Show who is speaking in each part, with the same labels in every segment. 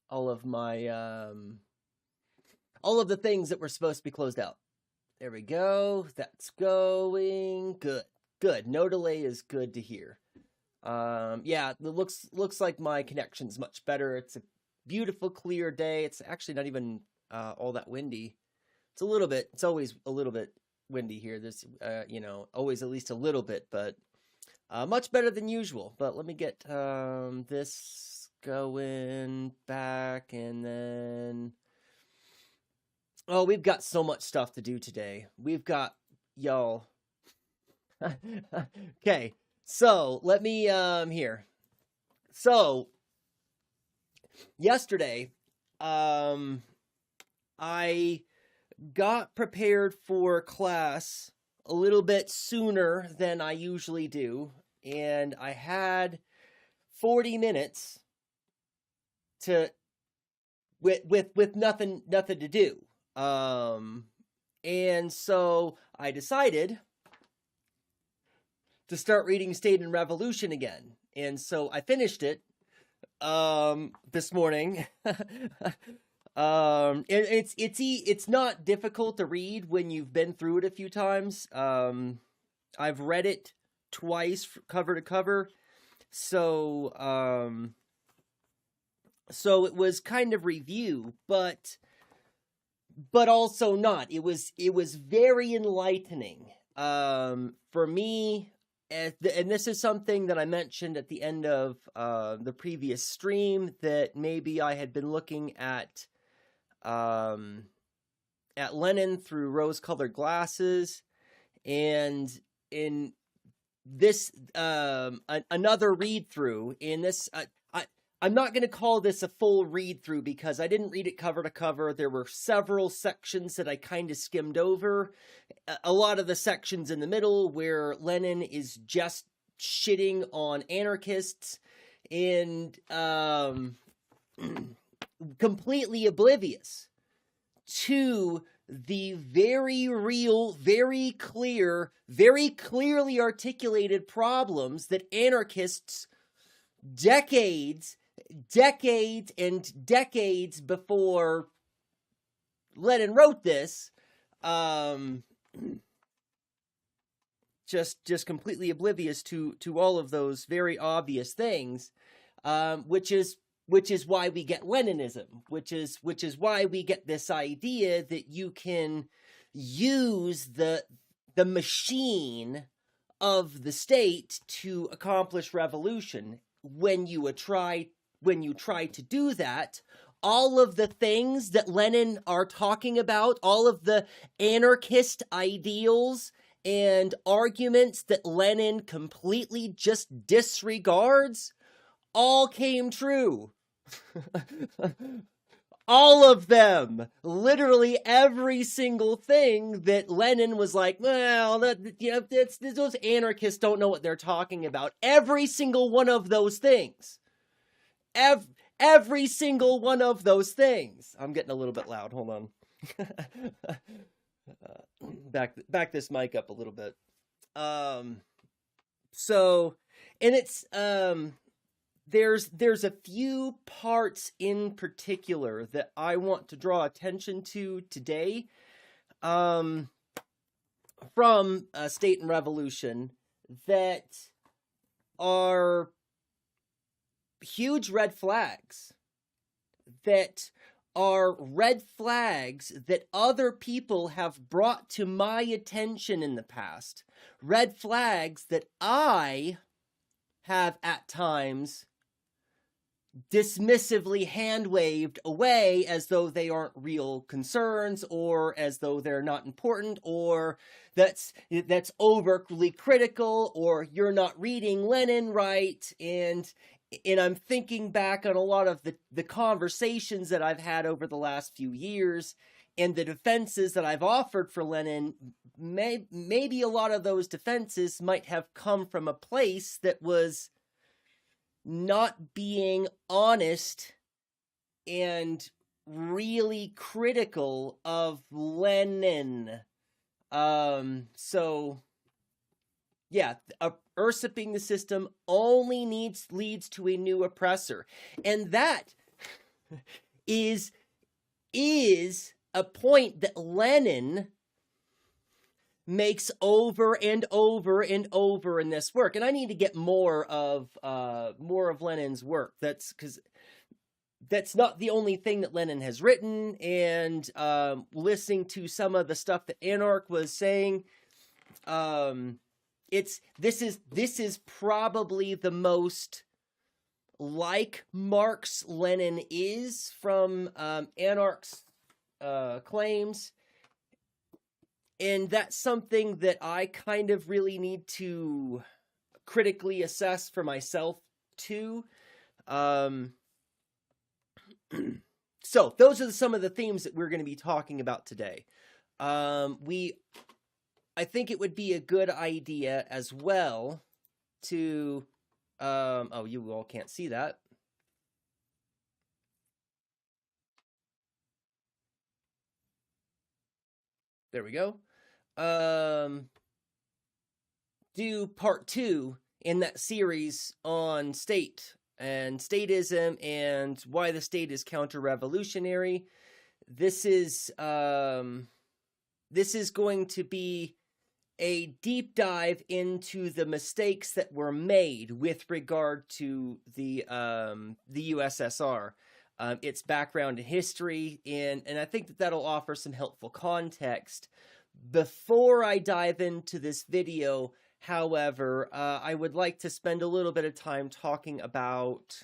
Speaker 1: all of my all of the things that were supposed to be closed out. There we go. That's going good. Good. No delay is good to hear. Yeah, it looks like my connection's much better. It's a beautiful, clear day. It's actually not even all that windy. It's a little bit. It's always a little bit windy here. There's always at least a little bit, but much better than usual. But let me get this going back, and then we've got so much stuff to do today. We've got y'all. Okay. So let me here. So yesterday, I got prepared for class a little bit sooner than I usually do, and I had 40 minutes with nothing to do. And so I decided to start reading State and Revolution again. And so I finished it this morning. It's not difficult to read when you've been through it a few times. I've read it twice cover to cover. So it was kind of review, but also not. It was very enlightening for me. And this is something that I mentioned at the end of the previous stream, that maybe I had been looking at Lenin through rose-colored glasses, and in this another read-through in this. I'm not going to call this a full read-through because I didn't read it cover to cover. There were several sections that I kind of skimmed over. A lot of the sections in the middle where Lenin is just shitting on anarchists and completely oblivious to the very real, very clear, very clearly articulated problems that anarchists decades and decades before Lenin wrote this, just completely oblivious to all of those very obvious things, which is why we get Leninism, which is why we get this idea that you can use the machine of the state to accomplish revolution. When you try to do that, all of the things that Lenin are talking about, all of the anarchist ideals and arguments that Lenin completely just disregards, all came true. All of them. Literally every single thing that Lenin was like, well, those anarchists don't know what they're talking about. Every single one of those things. Every single one of those things. I'm getting a little bit loud. Hold on. Back this mic up a little bit. So, and it's there's a few parts in particular that I want to draw attention to today, from State and Revolution, that are huge red flags, that are red flags that other people have brought to my attention in the past, red flags that I have at times dismissively hand-waved away as though they aren't real concerns, or as though they're not important, or that's overly critical, or you're not reading Lenin right. And I'm thinking back on a lot of the conversations that I've had over the last few years, and the defenses that I've offered for Lenin. Maybe a lot of those defenses might have come from a place that was not being honest and really critical of Lenin. So yeah, usurping the system only leads to a new oppressor. And that is a point that Lenin makes over and over and over in this work. And I need to get more of Lenin's work. That's because that's not the only thing that Lenin has written. And listening to some of the stuff that Anarch was saying, this is probably the most like Marx Lenin is from Anarch's claims. And that's something that I kind of really need to critically assess for myself too. So those are some of the themes that we're going to be talking about today. I think it would be a good idea as well to, oh, you all can't see that. There we go. Do part 2 in that series on state and statism and why the state is counter-revolutionary. This is going to be a deep dive into the mistakes that were made with regard to the USSR, its background and history, and I think that that'll offer some helpful context. Before I dive into this video, however, I would like to spend a little bit of time talking about...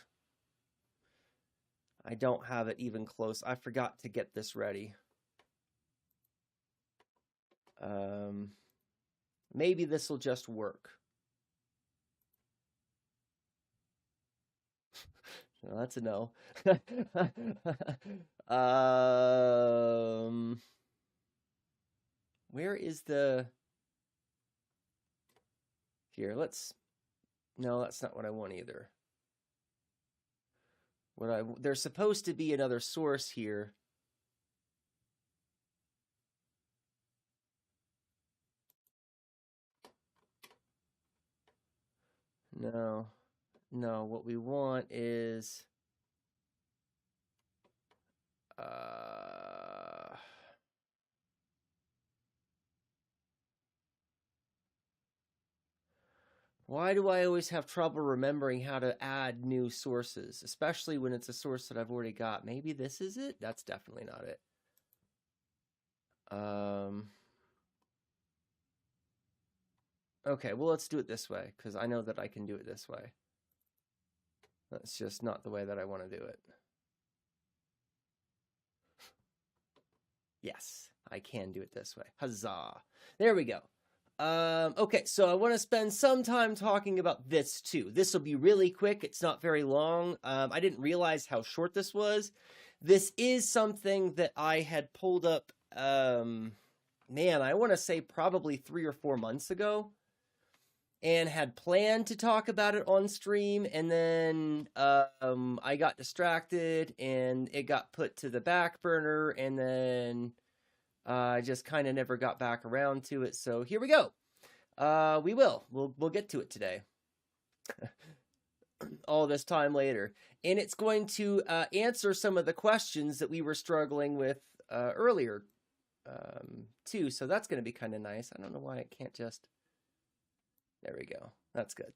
Speaker 1: I don't have it even close. I forgot to get this ready. Maybe this will just work. No, that's a no. Where is the... Here, let's... No, that's not what I want either. There's supposed to be another source here. No, what we want is... Why do I always have trouble remembering how to add new sources, especially when it's a source that I've already got? Maybe this is it? That's definitely not it. Okay, well, let's do it this way, because I know that I can do it this way. That's just not the way that I want to do it. Yes, I can do it this way. Huzzah. There we go. Okay, so I want to spend some time talking about this too. This will be really quick. It's not very long. I didn't realize how short this was. This is something that I had pulled up, man, I want to say probably 3 or 4 months ago, and had planned to talk about it on stream, and then I got distracted, and it got put to the back burner, and then I just kind of never got back around to it. So here we go. We'll get to it today. All this time later. And it's going to answer some of the questions that we were struggling with earlier too. So that's going to be kind of nice. I don't know why it can't just... There we go. That's good.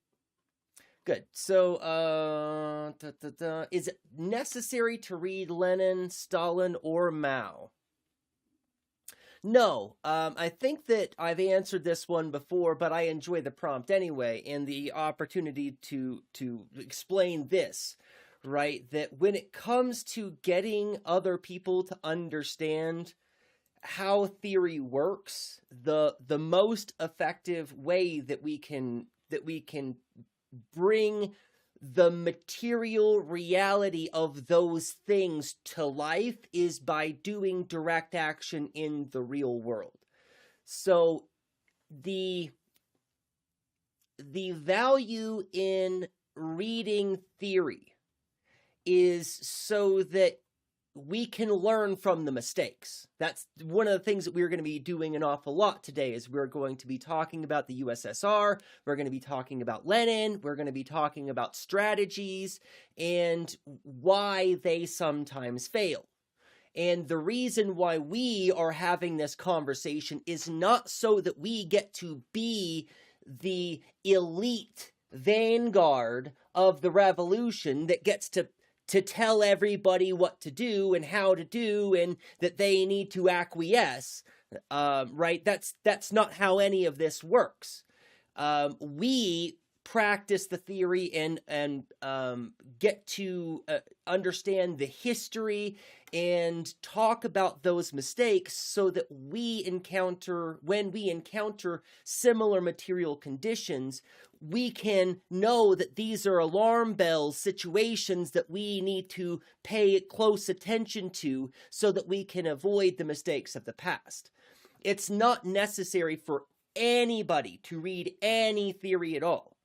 Speaker 1: Good. So, is it necessary to read Lenin, Stalin, or Mao? No, I think that I've answered this one before, but I enjoy the prompt anyway, and the opportunity to explain this, right? That when it comes to getting other people to understand how theory works, the most effective way that we can bring the material reality of those things to life is by doing direct action in the real world. So the value in reading theory is so that we can learn from the mistakes. That's one of the things that we're going to be doing an awful lot today. Is we're going to be talking about the USSR, we're going to be talking about Lenin, we're going to be talking about strategies and why they sometimes fail. And the reason why we are having this conversation is not so that we get to be the elite vanguard of the revolution that gets to tell everybody what to do and how to do and that they need to acquiesce, right? That's not how any of this works. We practice the theory and get to understand the history and talk about those mistakes so that when we encounter similar material conditions, we can know that these are alarm bells situations that we need to pay close attention to so that we can avoid the mistakes of the past. It's not necessary for anybody to read any theory at all.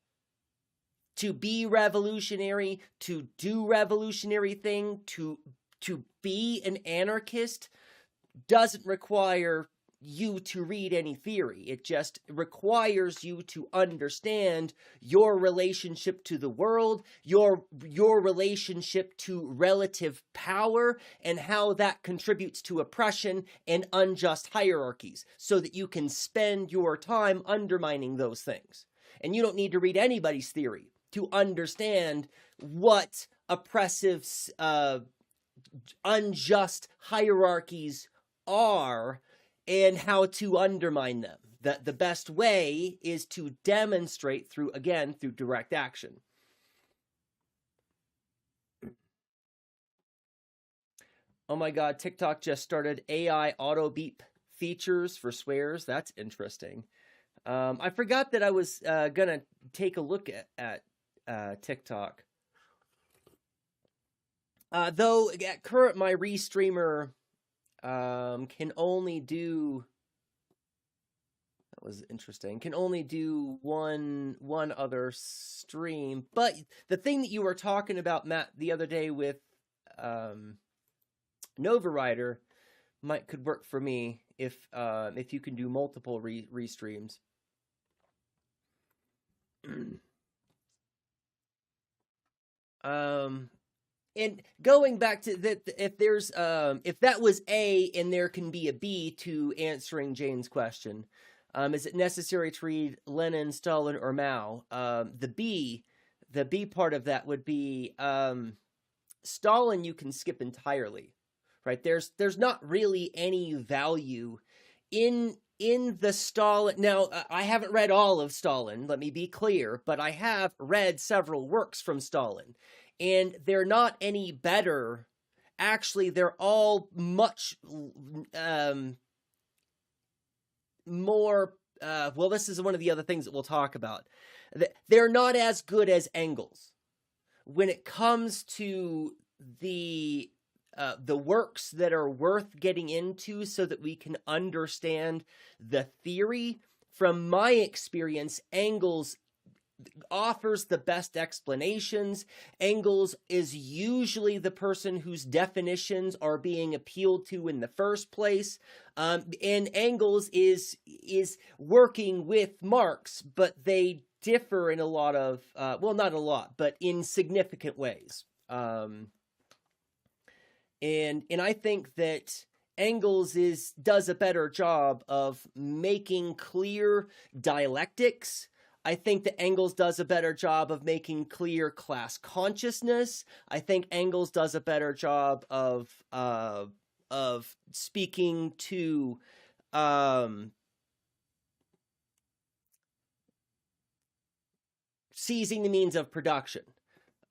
Speaker 1: To be revolutionary, to do revolutionary thing, to be an anarchist doesn't require you to read any theory. It just requires you to understand your relationship to the world, your relationship to relative power, and how that contributes to oppression and unjust hierarchies, so that you can spend your time undermining those things. And you don't need to read anybody's theory to understand what oppressive, unjust hierarchies are and how to undermine them. The best way is to demonstrate through direct action. Oh my God, TikTok just started AI auto beep features for swears. That's interesting. I forgot that I was gonna take a look at TikTok. Though at current, my Restreamer can only do. That was interesting. Can only do one other stream. But the thing that you were talking about, Matt, the other day with Nova Rider could work for me if you can do multiple restreams. And going back to that, if that was A and there can be a B to answering Jane's question, is it necessary to read Lenin, Stalin, or Mao? The B part of that would be Stalin. You can skip entirely, right? There's not really any value in the Stalin. Now, I haven't read all of Stalin. Let me be clear, but I have read several works from Stalin. And they're not any better. Actually, they're all much more... well, this is one of the other things that we'll talk about. They're not as good as Engels. When it comes to the works that are worth getting into so that we can understand the theory, from my experience, Engels offers the best explanations. Engels is usually the person whose definitions are being appealed to in the first place. And Engels is working with Marx, but they differ in a lot of, well, not a lot, but in significant ways. And I think that Engels does a better job of making clear dialectics. I think that Engels does a better job of making clear class consciousness. I think Engels does a better job of speaking to seizing the means of production.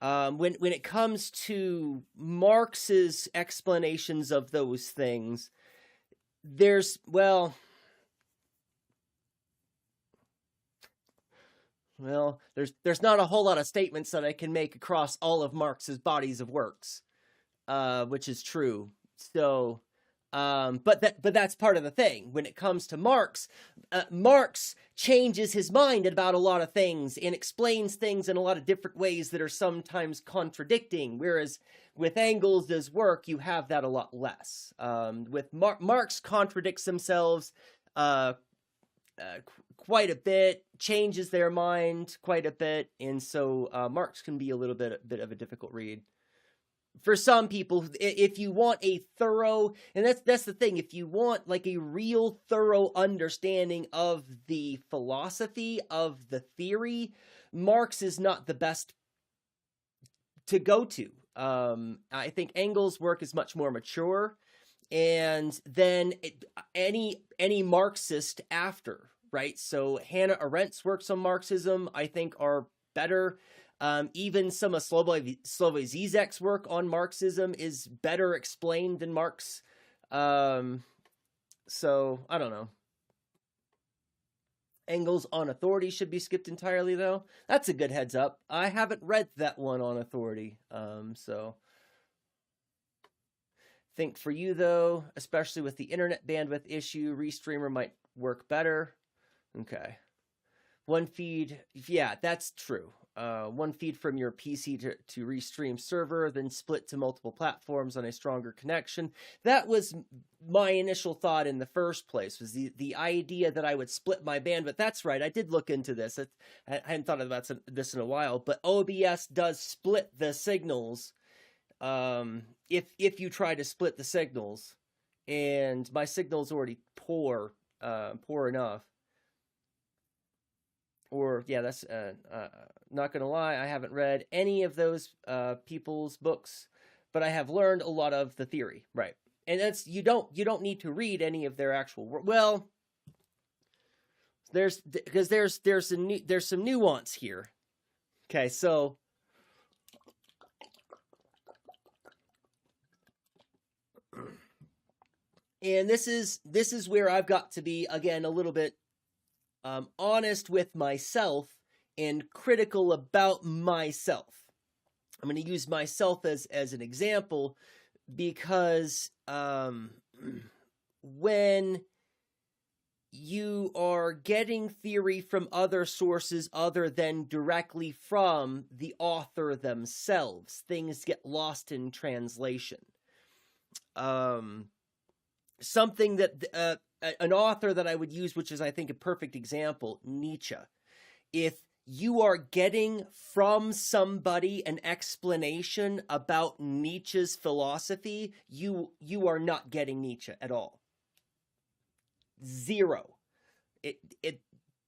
Speaker 1: When it comes to Marx's explanations of those things, there's not a whole lot of statements that I can make across all of Marx's bodies of works, which is true. So But that's part of the thing. When it comes to Marx, Marx changes his mind about a lot of things and explains things in a lot of different ways that are sometimes contradicting. Whereas with Engels' work, you have that a lot less. With Marx contradicts themselves quite a bit, changes their mind quite a bit, and so Marx can be a little bit of a difficult read for some people. If you want a thorough, and that's the thing, if you want like a real thorough understanding of the philosophy, of the theory, Marx is not the best to go to. I think Engels' work is much more mature, and then any Marxist after, right? So Hannah Arendt's works on Marxism, I think, are better. Even some of Slavoj Zizek's work on Marxism is better explained than Marx. So I don't know. Engels on Authority should be skipped entirely, though. That's a good heads up. I haven't read that one on Authority. So think for you, though, especially with the internet bandwidth issue, Restreamer might work better. Okay. One feed, yeah, that's true. One feed from your PC to Restream server, then split to multiple platforms on a stronger connection. That was my initial thought in the first place, was the idea that I would split my bandwidth. That's right, I did look into this. I hadn't thought about this in a while, but OBS does split the signals if you try to split the signals, and my signal's already poor enough. Or, yeah, that's, not gonna lie, I haven't read any of those people's books, but I have learned a lot of the theory, right? And that's, you don't need to read any of their actual work. Well, there's some nuance here. Okay, so and this is where I've got to be, again, a little bit honest with myself and critical about myself. I'm going to use myself as an example, because when you are getting theory from other sources other than directly from the author themselves, things get lost in translation. Something that an author that I would use, which is, I think, a perfect example, Nietzsche. If you are getting from somebody an explanation about Nietzsche's philosophy, you are not getting Nietzsche at all. Zero.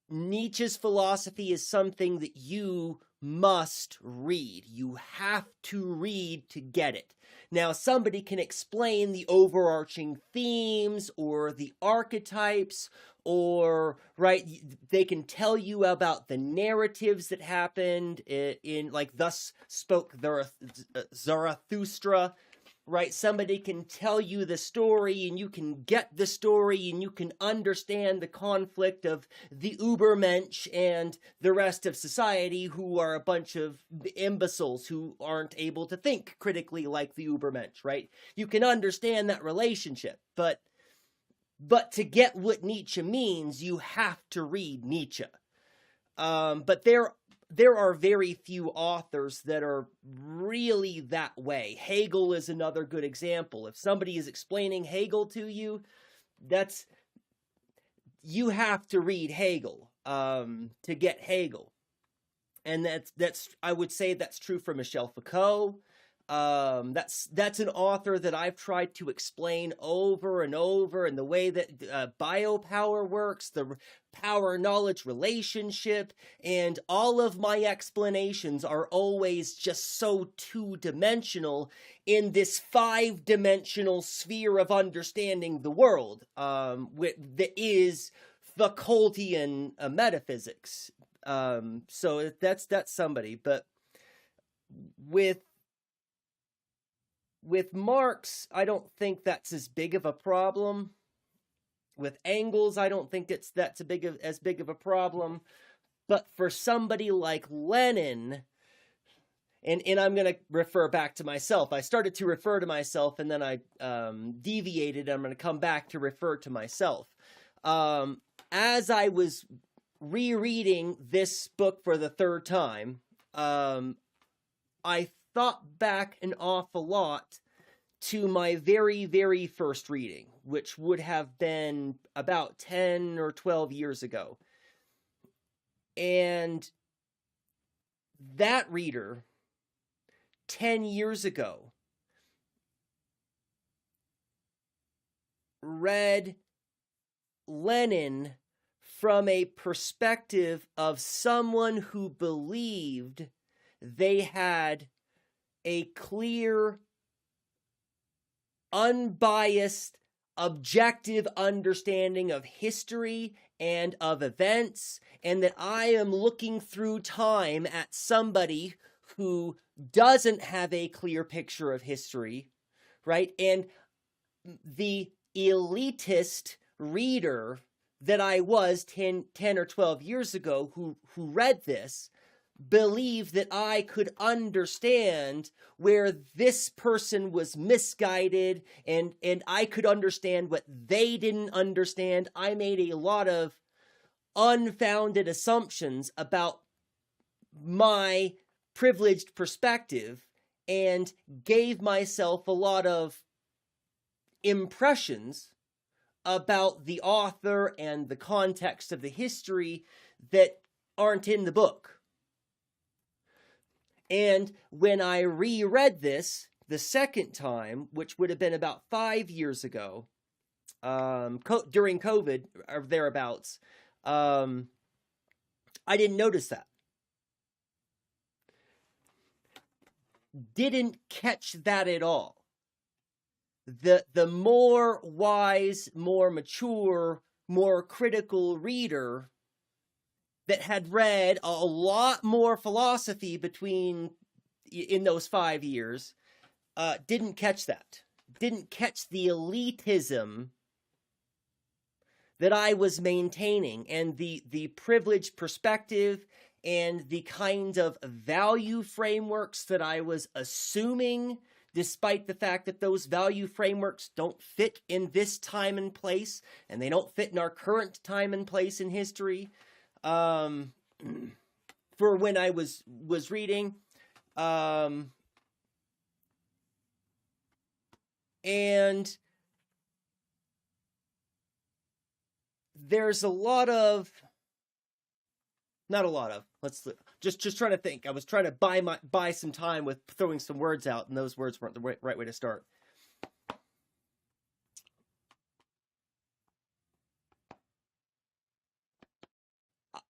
Speaker 1: Nietzsche's philosophy is something that you must read. You have to read to get it. Now, somebody can explain the overarching themes or the archetypes, or, right, they can tell you about the narratives that happened in like, thus spoke Zarathustra, right? Somebody can tell you the story, and you can get the story, and you can understand the conflict of the Ubermensch and the rest of society, who are a bunch of imbeciles who aren't able to think critically like the Ubermensch, right? You can understand that relationship, but to get what Nietzsche means, you have to read Nietzsche. But there are very few authors that are really that way. Hegel is another good example. If somebody is explaining Hegel to you, you have to read Hegel to get Hegel. And that's I would say that's true for Michel Foucault. That's an author that I've tried to explain over and over, and the way that biopower works, the power-knowledge relationship, and all of my explanations are always just so two-dimensional in this five-dimensional sphere of understanding the world, that is Foucaultian metaphysics. So that's somebody, but with Marx, I don't think that's as big of a problem. With Engels, I don't think that's as big of a problem. But for somebody like Lenin, and I'm going to refer back to myself. I started to refer to myself, and then I deviated. I'm going to come back to refer to myself. As I was rereading this book for the third time, I thought back an awful lot to my very, very first reading, which would have been about 10 or 12 years ago. And that reader, 10 years ago, read Lenin from a perspective of someone who believed they had a clear, unbiased, objective understanding of history and of events, and that I am looking through time at somebody who doesn't have a clear picture of history, right? And the elitist reader that I was 10 or 12 years ago who read this believed that I could understand where this person was misguided, and I could understand what they didn't understand. I made a lot of unfounded assumptions about my privileged perspective and gave myself a lot of impressions about the author and the context of the history that aren't in the book. And when I reread this the second time, which would have been about 5 years ago, during COVID or thereabouts, I didn't notice that. Didn't catch that at all. The more wise, more mature, more critical reader that had read a lot more philosophy in those 5 years, didn't catch that. Didn't catch the elitism that I was maintaining, and the privileged perspective and the kind of value frameworks that I was assuming, despite the fact that those value frameworks don't fit in this time and place, and they don't fit in our current time and place in history. For when I was reading, and there's let's just trying to think. I was trying to buy some time with throwing some words out, and those words weren't the right way to start.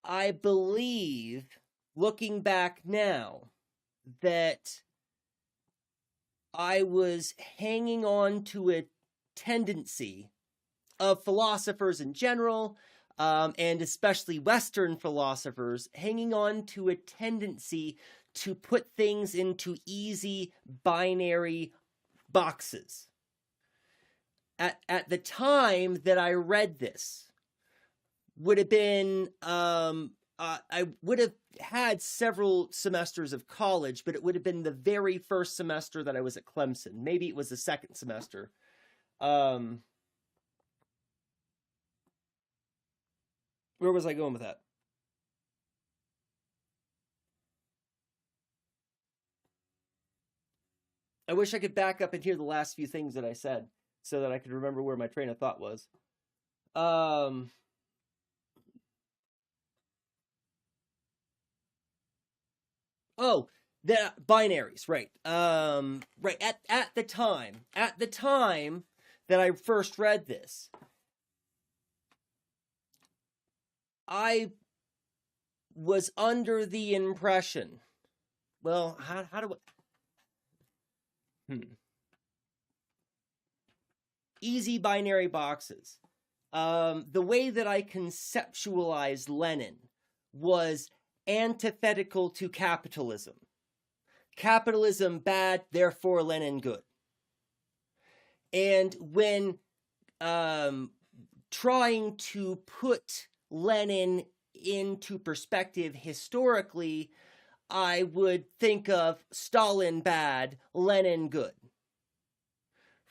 Speaker 1: I believe, looking back now, that I was hanging on to a tendency of philosophers in general, and especially Western philosophers, hanging on to a tendency to put things into easy binary boxes. At the time that I read this, would have been, I would have had several semesters of college, but it would have been the very first semester that I was at Clemson. Maybe it was the second semester. Where was I going with that? I wish I could back up and hear the last few things that I said so that I could remember where my train of thought was. Oh, the binaries, right. Right. At the time that I first read this, I was under the impression, well, how do I... Easy binary boxes. The way that I conceptualized Lenin was antithetical to capitalism. Capitalism bad, therefore Lenin good. And when trying to put Lenin into perspective historically, I would think of Stalin bad, Lenin good,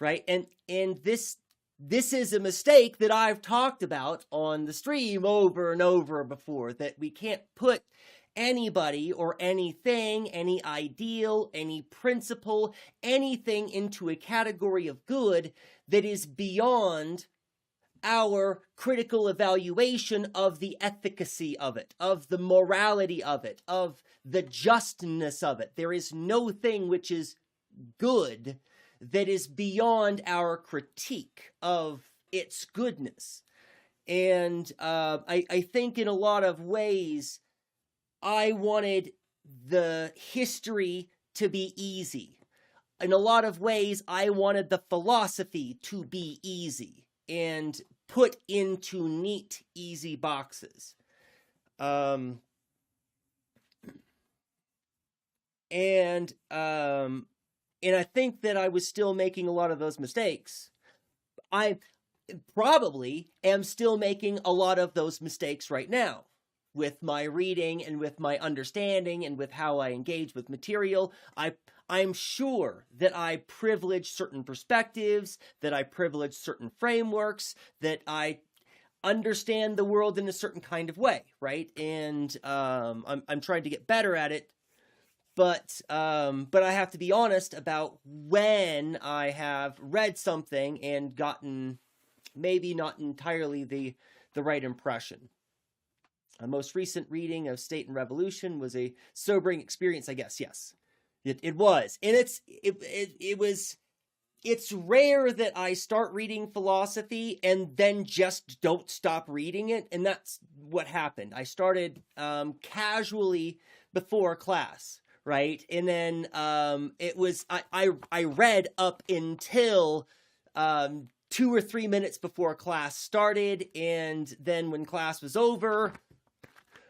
Speaker 1: right? And this is a mistake that I've talked about on the stream over and over before, that we can't put anybody or anything, any ideal, any principle, anything into a category of good that is beyond our critical evaluation of the efficacy of it, of the morality of it, of the justness of it. There is no thing which is good that is beyond our critique of its goodness. And I think in a lot of ways, I wanted the history to be easy. In a lot of ways, I wanted the philosophy to be easy and put into neat, easy boxes. And I think that I was still making a lot of those mistakes. I probably am still making a lot of those mistakes right now with my reading and with my understanding and with how I engage with material. I'm sure that I privilege certain perspectives, that I privilege certain frameworks, that I understand the world in a certain kind of way, right? And I'm trying to get better at it. But I have to be honest about when I have read something and gotten maybe not entirely the right impression. A most recent reading of State and Revolution was a sobering experience, I guess. Yes, it was. And it's rare that I start reading philosophy and then just don't stop reading it. And that's what happened. I started casually before class, right? And then it was, I read up until 2 or 3 minutes before class started. And then when class was over,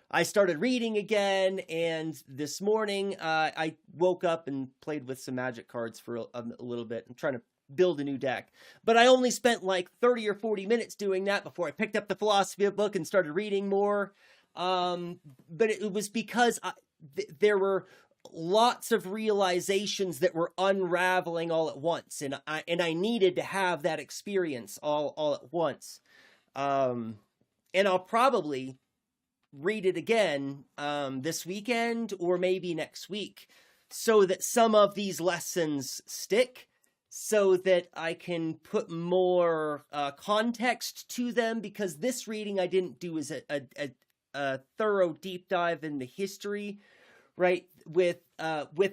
Speaker 1: I started reading again, and this morning I woke up and played with some magic cards for a little bit. I'm trying to build a new deck. But I only spent like 30 or 40 minutes doing that before I picked up the philosophy book and started reading more. But it was because there were lots of realizations that were unraveling all at once, and I needed to have that experience all at once. And I'll probably read it again this weekend or maybe next week so that some of these lessons stick, so that I can put more context to them, because this reading I didn't do as a thorough deep dive in the history, right? With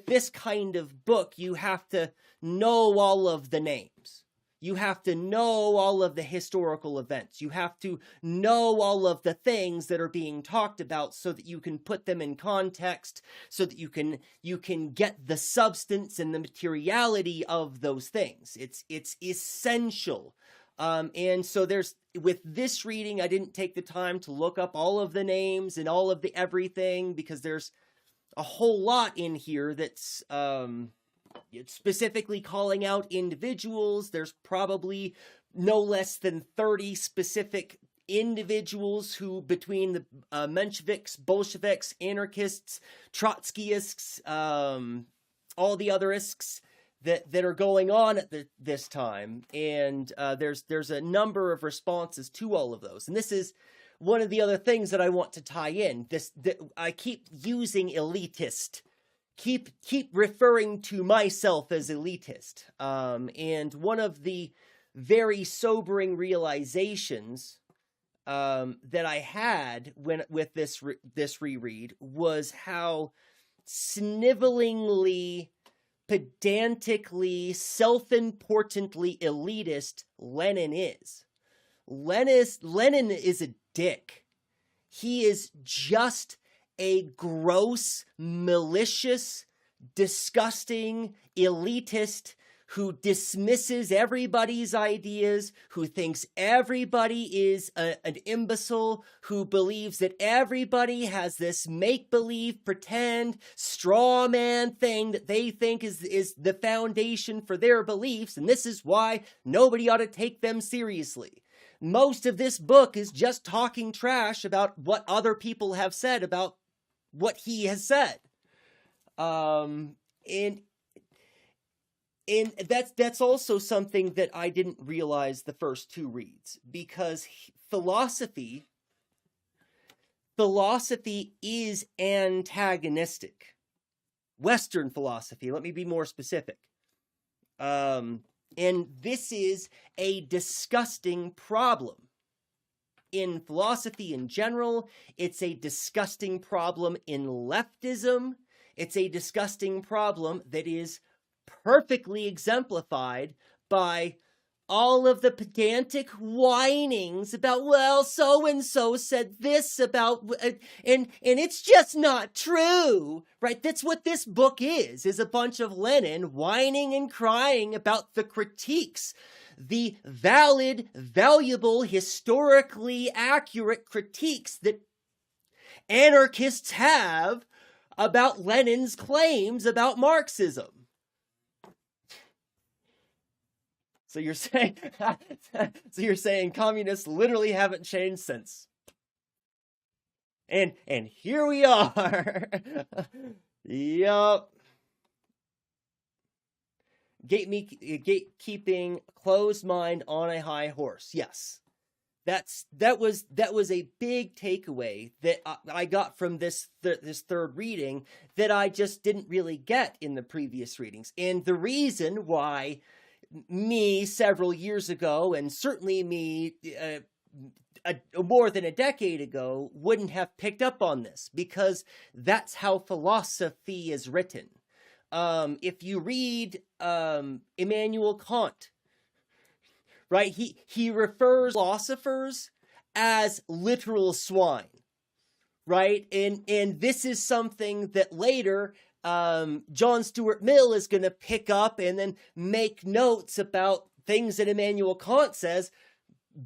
Speaker 1: this kind of book, you have to know all of the names. You have to know all of the historical events. You have to know all of the things that are being talked about so that you can put them in context, so that you can get the substance and the materiality of those things. It's essential. And so with this reading, I didn't take the time to look up all of the names and all of the everything, because there's a whole lot in here that's specifically calling out individuals. There's probably no less than 30 specific individuals who, between the Mensheviks, Bolsheviks, anarchists, Trotskyists, all the otherists that are going on at this time. And there's a number of responses to all of those. And this is one of the other things that I want to tie in. I keep using elitist. Keep referring to myself as elitist. And one of the very sobering realizations that I had with this reread was how snivelingly, pedantically, self-importantly elitist Lenin is. Lenin is a dick. He is just a gross, malicious, disgusting elitist who dismisses everybody's ideas, who thinks everybody is an imbecile, who believes that everybody has this make-believe, pretend, straw man thing that they think is the foundation for their beliefs, and this is why nobody ought to take them seriously. Most of this book is just talking trash about what other people have said about what he has said, Um, and that's also something that I didn't realize the first two reads, because philosophy is antagonistic. Western philosophy, let me be more specific. And this is a disgusting problem. In philosophy in general, it's a disgusting problem in leftism. It's a disgusting problem that is perfectly exemplified by all of the pedantic whinings about, well, so-and-so said this about, and it's just not true, right? That's what this book is a bunch of Lenin whining and crying about the critiques, the valid, valuable, historically accurate critiques that anarchists have about Lenin's claims about Marxism. So you're saying communists literally haven't changed since. And here we are. Yup. Gatekeeping, closed mind on a high horse. Yes. That was a big takeaway that I got from this third reading that I just didn't really get in the previous readings. And the reason why me several years ago, and certainly me more than a decade ago, wouldn't have picked up on this, because that's how philosophy is written. If you read Immanuel Kant, right, he refers philosophers as literal swine, right? And this is something that later John Stuart Mill is going to pick up and then make notes about things that Immanuel Kant says,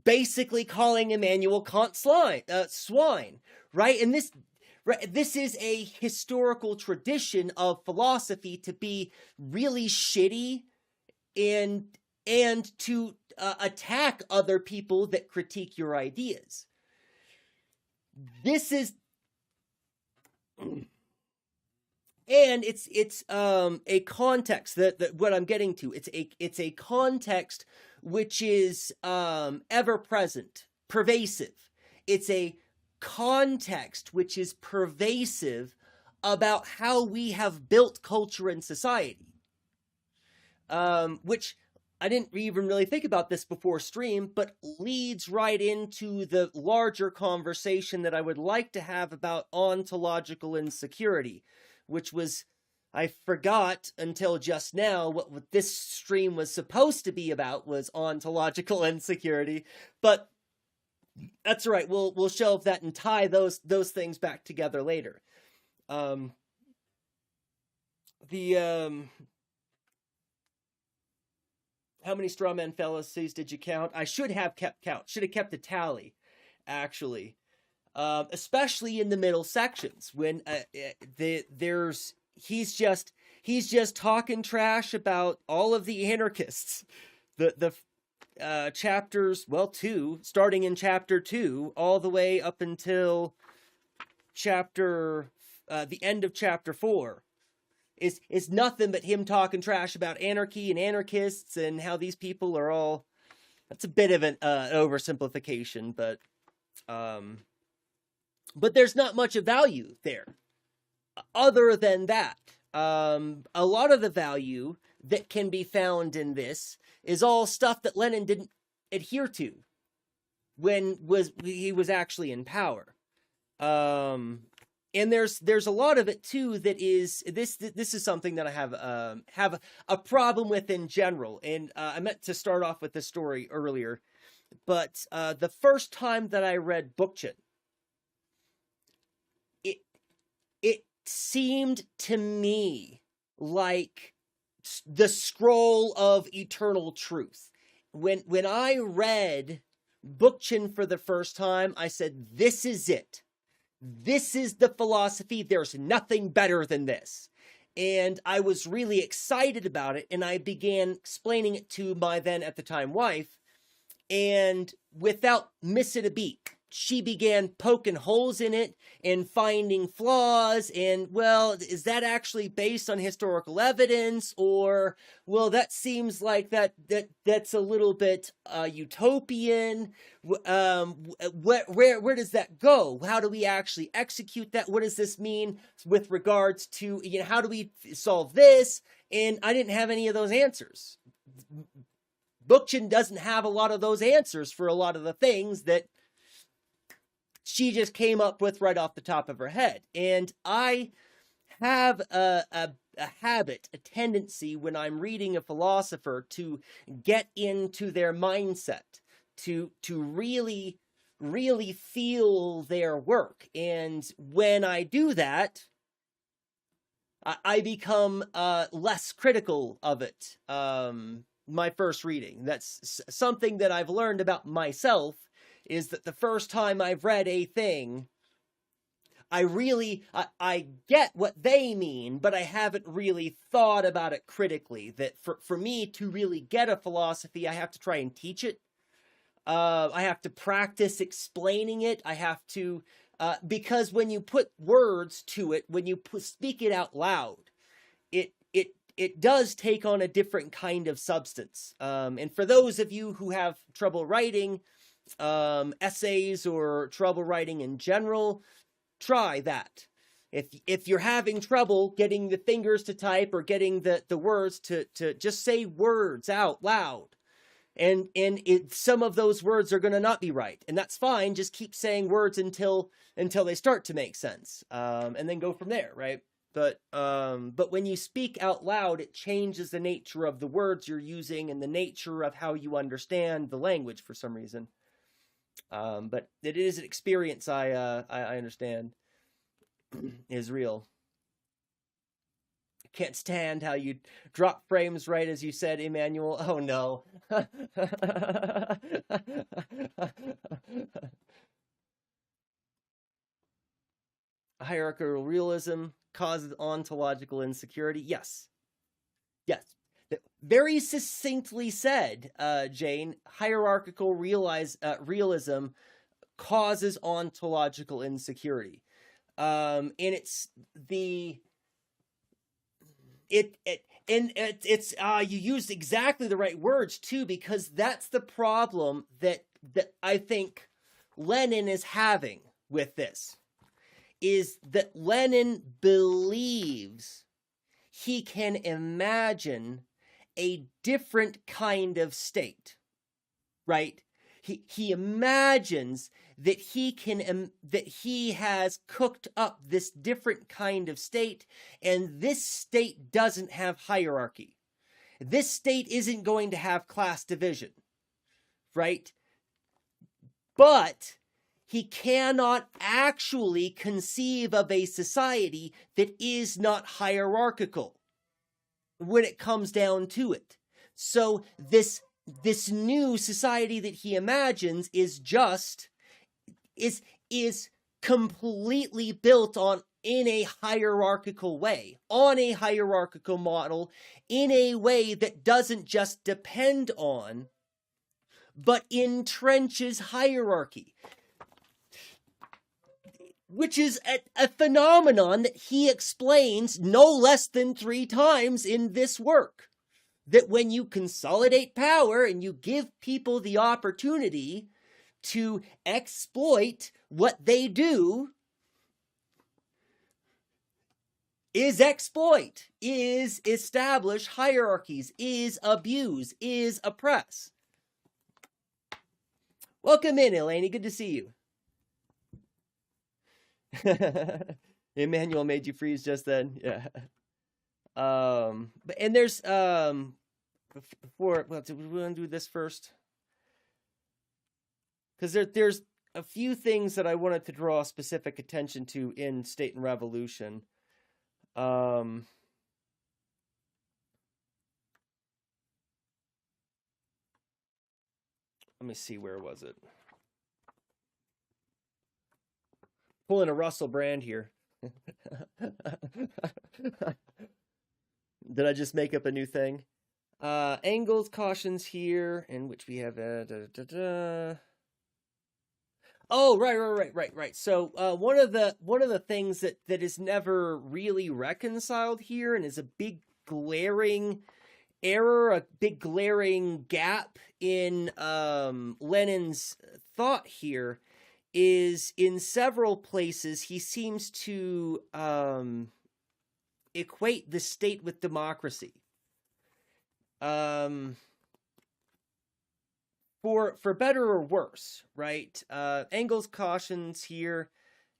Speaker 1: basically calling Immanuel Kant swine, right? And this is a historical tradition of philosophy to be really shitty and to attack other people that critique your ideas. This is... And it's a context that what I'm getting to. It's a context which is ever present, pervasive. It's a context which is pervasive about how we have built culture and society. Which I didn't even really think about this before stream, but leads right into the larger conversation that I would like to have about ontological insecurity, which was, I forgot until just now what this stream was supposed to be about, was ontological insecurity. But that's all right. We'll shelve that and tie those things back together later. How many straw man fallacies did you count? I should have kept count. Should have kept a tally, actually. Especially in the middle sections, when he's just talking trash about all of the anarchists. The chapters, well, 2, starting in chapter 2, all the way up until the end of chapter 4, is nothing but him talking trash about anarchy and anarchists and how these people are all... That's a bit of an oversimplification, but there's not much of value there. Other than that, a lot of the value that can be found in this is all stuff that Lenin didn't adhere to when he was actually in power. And there's a lot of it too that is this is something that I have a problem with in general. And I meant to start off with this story earlier, but the first time that I read Bookchin, it seemed to me like the scroll of eternal truth. When I read Bookchin for the first time, I said, this is it. This is the philosophy. There's nothing better than this. And I was really excited about it, and I began explaining it to my then at the time wife, and without missing a beat, she began poking holes in it and finding flaws, and, well, is that actually based on historical evidence? Or, well, that seems like that's a little bit utopian. Where does that go? How do we actually execute that? What does this mean with regards to, how do we solve this? And I didn't have any of those answers. Bookchin doesn't have a lot of those answers for a lot of the things that she just came up with right off the top of her head. And I have a habit, a tendency when I'm reading a philosopher to get into their mindset, to really, really feel their work. And when I do that, I become less critical of it. My first reading. That's something that I've learned about myself, is that the first time I've read a thing, I get what they mean, but I haven't really thought about it critically. That for me to really get a philosophy, I have to try and teach it. I have to practice explaining it. I have to, because when you put words to it, when you speak it out loud, it does take on a different kind of substance. And for those of you who have trouble writing essays or trouble writing in general, try that. If you're having trouble getting the fingers to type or getting the words to just say words out loud, and some of those words are going to not be right, and that's fine. Just keep saying words until they start to make sense, and then go from there, right? But when you speak out loud, it changes the nature of the words you're using and the nature of how you understand the language for some reason. But it is an experience I understand is real. Can't stand how you drop frames right as you said, Emmanuel. Oh no. Hierarchical realism causes ontological insecurity. Yes. Very succinctly said, Jane. Hierarchical realism causes ontological insecurity. And it's you used exactly the right words too, because that's the problem that I think Lenin is having with this, is that Lenin believes he can imagine a different kind of state, right? He imagines that he has cooked up this different kind of state, and this state doesn't have hierarchy. This state isn't going to have class division, right? But he cannot actually conceive of a society that is not hierarchical when it comes down to it. So this new society that he imagines is completely built in a hierarchical way, on a hierarchical model, in a way that doesn't just depend on, but entrenches hierarchy, which is a phenomenon that he explains no less than 3 times in this work. That when you consolidate power and you give people the opportunity to exploit what they do, is exploit, is establish hierarchies, is abuse, is oppress. Welcome in, Elaine. Good to see you. Emmanuel made you freeze just then. Yeah. And there's do we want to do this first? Because there's a few things that I wanted to draw specific attention to in State and Revolution. Let me see, where was it? Pulling a Russell Brand here. Did I just make up a new thing? Engels cautions here, in which we have Oh, right. So one of the things that is never really reconciled here, and is a big glaring error, a big glaring gap in Lenin's thought here, is in several places he seems to equate the state with democracy. For better or worse, right? Engels cautions here,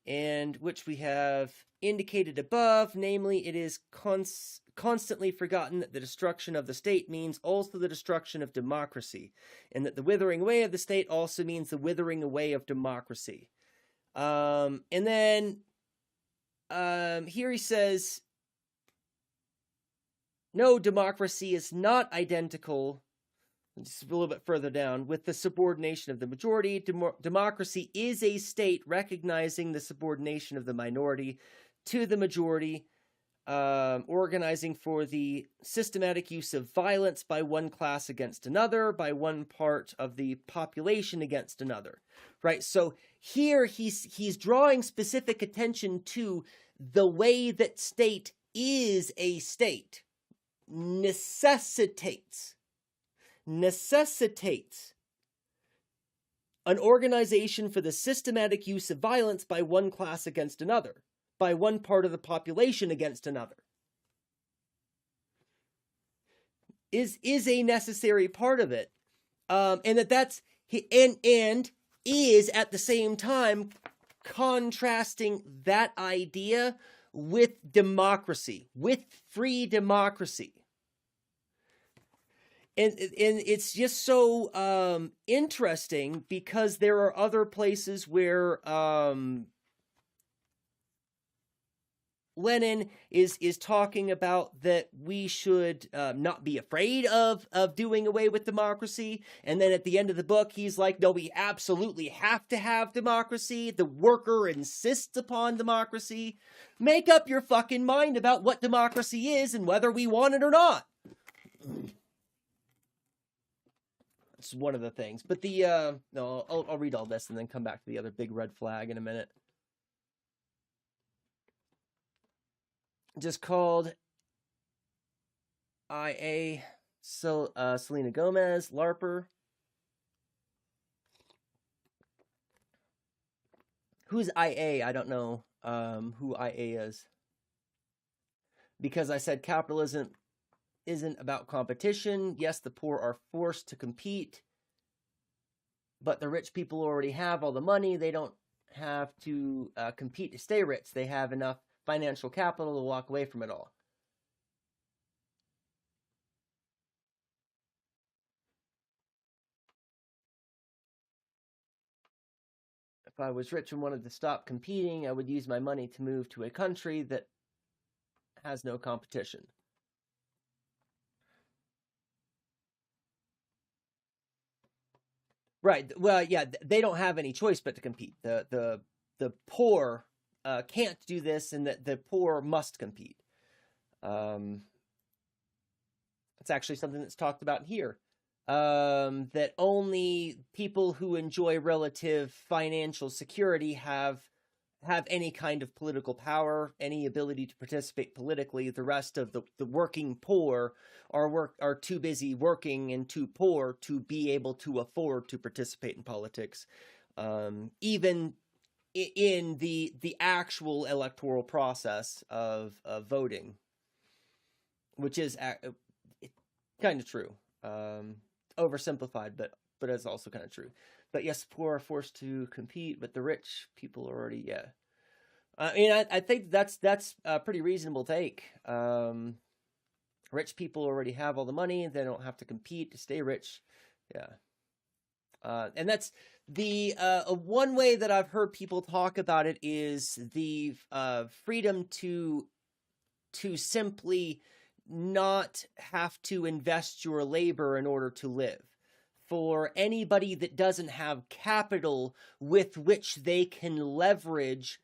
Speaker 1: and which we have indicated above, namely, it is constantly forgotten that the destruction of the state means also the destruction of democracy, and that the withering away of the state also means the withering away of democracy. And then here he says, no, democracy is not identical, just a little bit further down, with the subordination of the majority. Democracy is a state recognizing the subordination of the minority to the majority, organizing for the systematic use of violence by one class against another, by one part of the population against another, right? So here he's drawing specific attention to the way that state is a state, necessitates an organization for the systematic use of violence by one class against another, by one part of the population against another, is a necessary part of it, and that's and is at the same time contrasting that idea with democracy, with free democracy. And it's just so interesting, because there are other places where Lenin is talking about that we should not be afraid of doing away with democracy. And then at the end of the book, he's like, no, we absolutely have to have democracy. The worker insists upon democracy. Make up your fucking mind about what democracy is and whether we want it or not. It's one of the things. But the, no, I'll read all this and then come back to the other big red flag in a minute. Just called IA Selena Gomez, LARPer. Who's IA? I don't know who IA is. Because I said capitalism isn't about competition. Yes, the poor are forced to compete, but the rich people already have all the money. They don't have to compete to stay rich. They have enough financial capital to walk away from it all. If I was rich and wanted to stop competing, I would use my money to move to a country that has no competition. Right. Well, yeah, they don't have any choice but to compete. The poor can't do this, and that the poor must compete. It's actually something that's talked about here. That only people who enjoy relative financial security have any kind of political power, any ability to participate politically. The rest of the working poor are too busy working and too poor to be able to afford to participate in politics, even in the actual electoral process of voting, which is kind of true. Oversimplified, but it's also kind of true. But yes, the poor are forced to compete, but the rich people are already, yeah. I mean, I think that's a pretty reasonable take. Rich people already have all the money; they don't have to compete to stay rich. Yeah, and that's the one way that I've heard people talk about it is the freedom to simply not have to invest your labor in order to live. For anybody that doesn't have capital with which they can leverage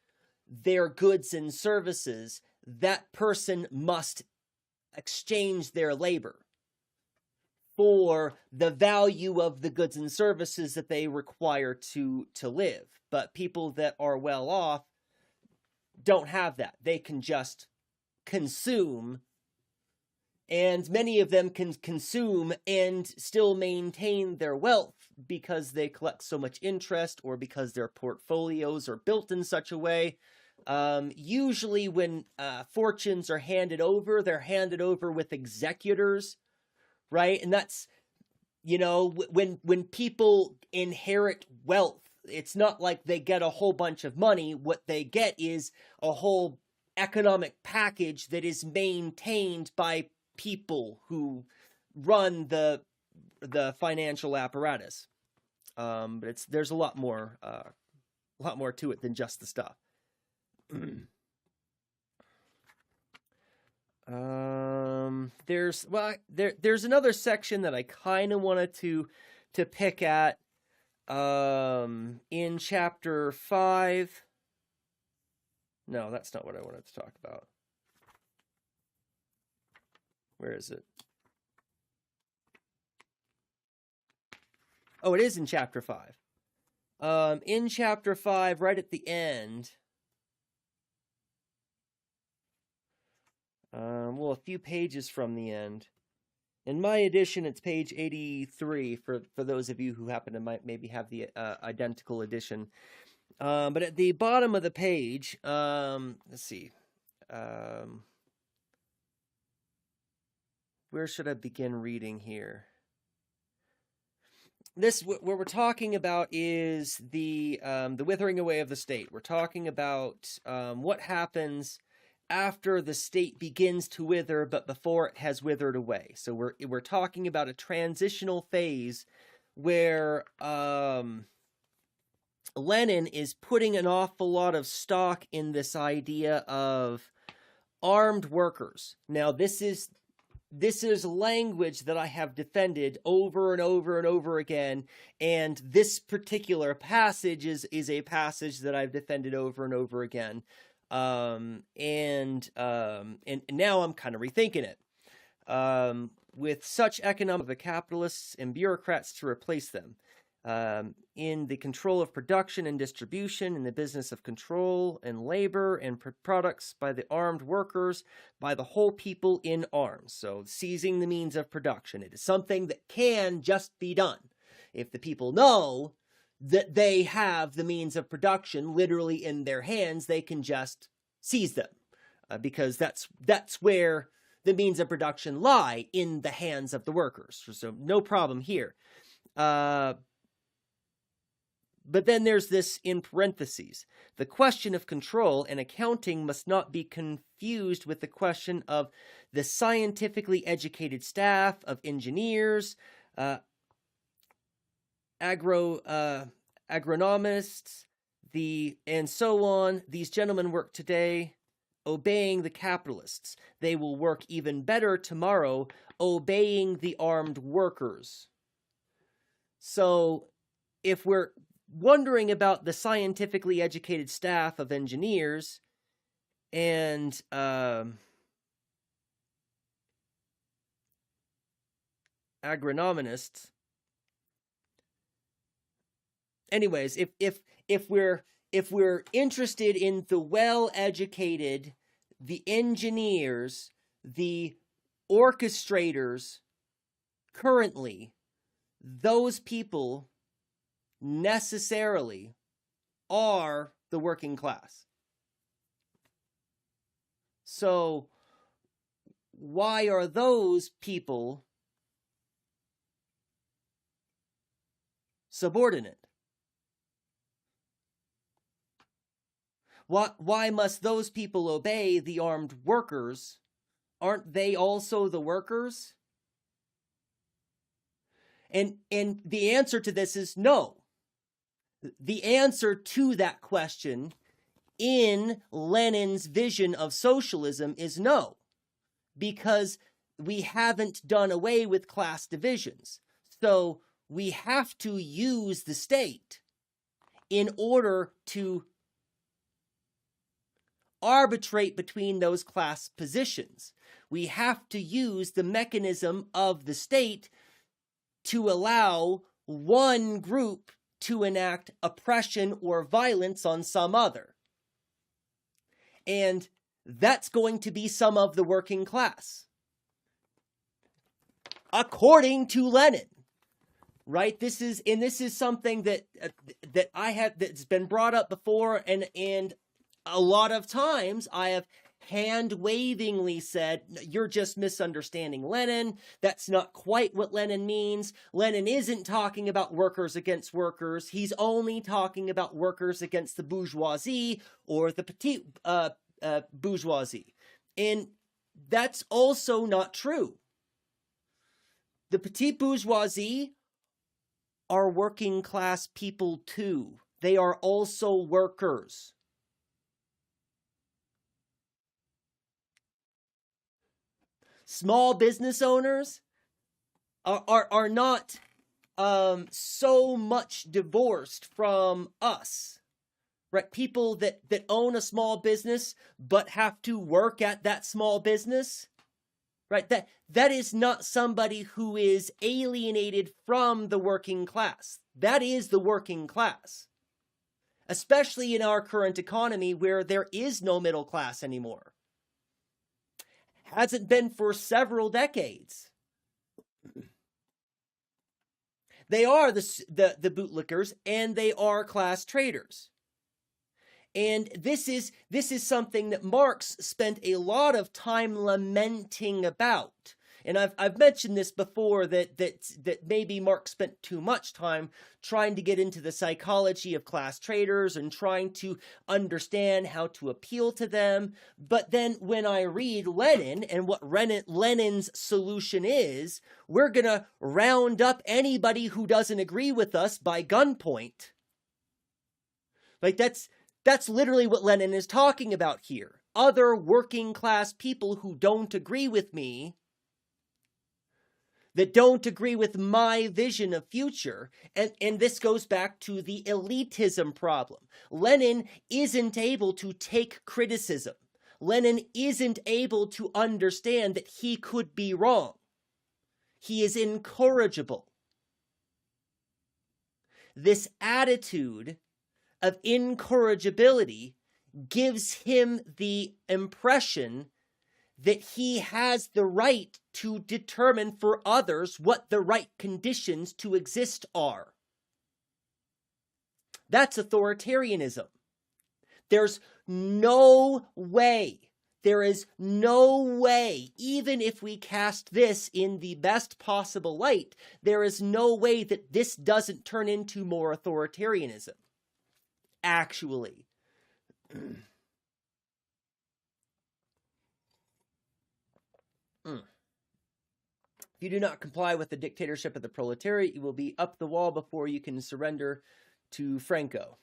Speaker 1: their goods and services, that person must exchange their labor for the value of the goods and services that they require to live. But people that are well off don't have that. They can just consume, and many of them can consume and still maintain their wealth because they collect so much interest, or because their portfolios are built in such a way. Usually when fortunes are handed over, they're handed over with executors, right? And that's, when people inherit wealth, it's not like they get a whole bunch of money. What they get is a whole economic package that is maintained by people who run the financial apparatus. But there's a lot more to it than just the stuff. There's another section that I kind of wanted to pick at in chapter 5. No, that's not what I wanted to talk about. Where is it? Oh, it is in chapter 5. In chapter 5, right at the end, a few pages from the end. In my edition, it's page 83 for those of you who happen to maybe have the identical edition. But at the bottom of the page, let's see. Where should I begin reading here? What we're talking about is the withering away of the state. We're talking about what happens after the state begins to wither, but before it has withered away. So we're talking about a transitional phase where Lenin is putting an awful lot of stock in this idea of armed workers. Now, this is language that I have defended over and over and over again, and this particular passage is a passage that I've defended over and over again. And now I'm kind of rethinking it. With such economic of the capitalists and bureaucrats to replace them. In the control of production and distribution, in the business of control and labor and products by the armed workers, by the whole people in arms. So seizing the means of production. It is something that can just be done. If the people know that they have the means of production literally in their hands, they can just seize them. Because that's where the means of production lie, in the hands of the workers. So no problem here. But then there's this in parentheses. The question of control and accounting must not be confused with the question of the scientifically educated staff of engineers, agronomists, and so on. These gentlemen work today obeying the capitalists. They will work even better tomorrow obeying the armed workers. So if we're wondering about the scientifically educated staff of engineers and agronomists. Anyways, if we're interested in the well-educated, the engineers, the orchestrators, currently, those people necessarily are the working class. So why are those people subordinate? Why must those people obey the armed workers? Aren't they also the workers? And the answer to this is no. The answer to that question in Lenin's vision of socialism is no, because we haven't done away with class divisions. So we have to use the state in order to arbitrate between those class positions. We have to use the mechanism of the state to allow one group to enact oppression or violence on some other. And that's going to be some of the working class, according to Lenin. Right? This is something that that's been brought up before, and a lot of times I have hand-wavingly said, you're just misunderstanding Lenin. That's not quite what Lenin means. Lenin isn't talking about workers against workers. He's only talking about workers against the bourgeoisie or the petite bourgeoisie. And that's also not true. The petite bourgeoisie are working class people too. They are also workers. Small business owners are not so much divorced from us, right? People that own a small business but have to work at that small business, right? That is not somebody who is alienated from the working class. That is the working class, especially in our current economy where there is no middle class anymore. Hasn't been for several decades. They are the bootlickers, and they are class traders. And this is something that Marx spent a lot of time lamenting about. And I've mentioned this before, that maybe Marx spent too much time trying to get into the psychology of class traders and trying to understand how to appeal to them. But then when I read Lenin and what Lenin's solution is, we're going to round up anybody who doesn't agree with us by gunpoint. Like that's literally what Lenin is talking about here. Other working class people who don't agree with me, that don't agree with my vision of future. And this goes back to the elitism problem. Lenin isn't able to take criticism. Lenin isn't able to understand that he could be wrong. He is incorrigible. This attitude of incorrigibility gives him the impression that he has the right to determine for others what the right conditions to exist are. That's authoritarianism. There's no way, there is no way, even if we cast this in the best possible light, there is no way that this doesn't turn into more authoritarianism. Actually. If you do not comply with the dictatorship of the proletariat, you will be up the wall before you can surrender to Franco.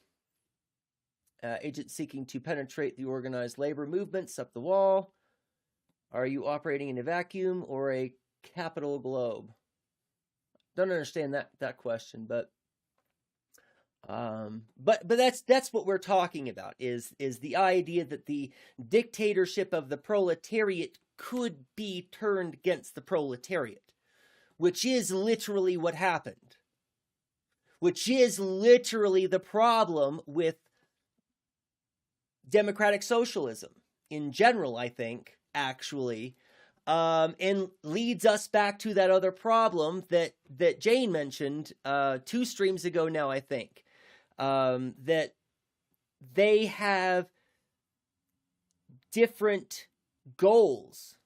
Speaker 1: Agents seeking to penetrate the organized labor movements up the wall. Are you operating in a vacuum or a capital globe? Don't understand that question, but that's what we're talking about, is the idea that the dictatorship of the proletariat could be turned against the proletariat, which is literally what happened, which is literally the problem with democratic socialism in general, I think, actually, and leads us back to that other problem that Jane mentioned 2 streams ago now, I think, that they have different goals.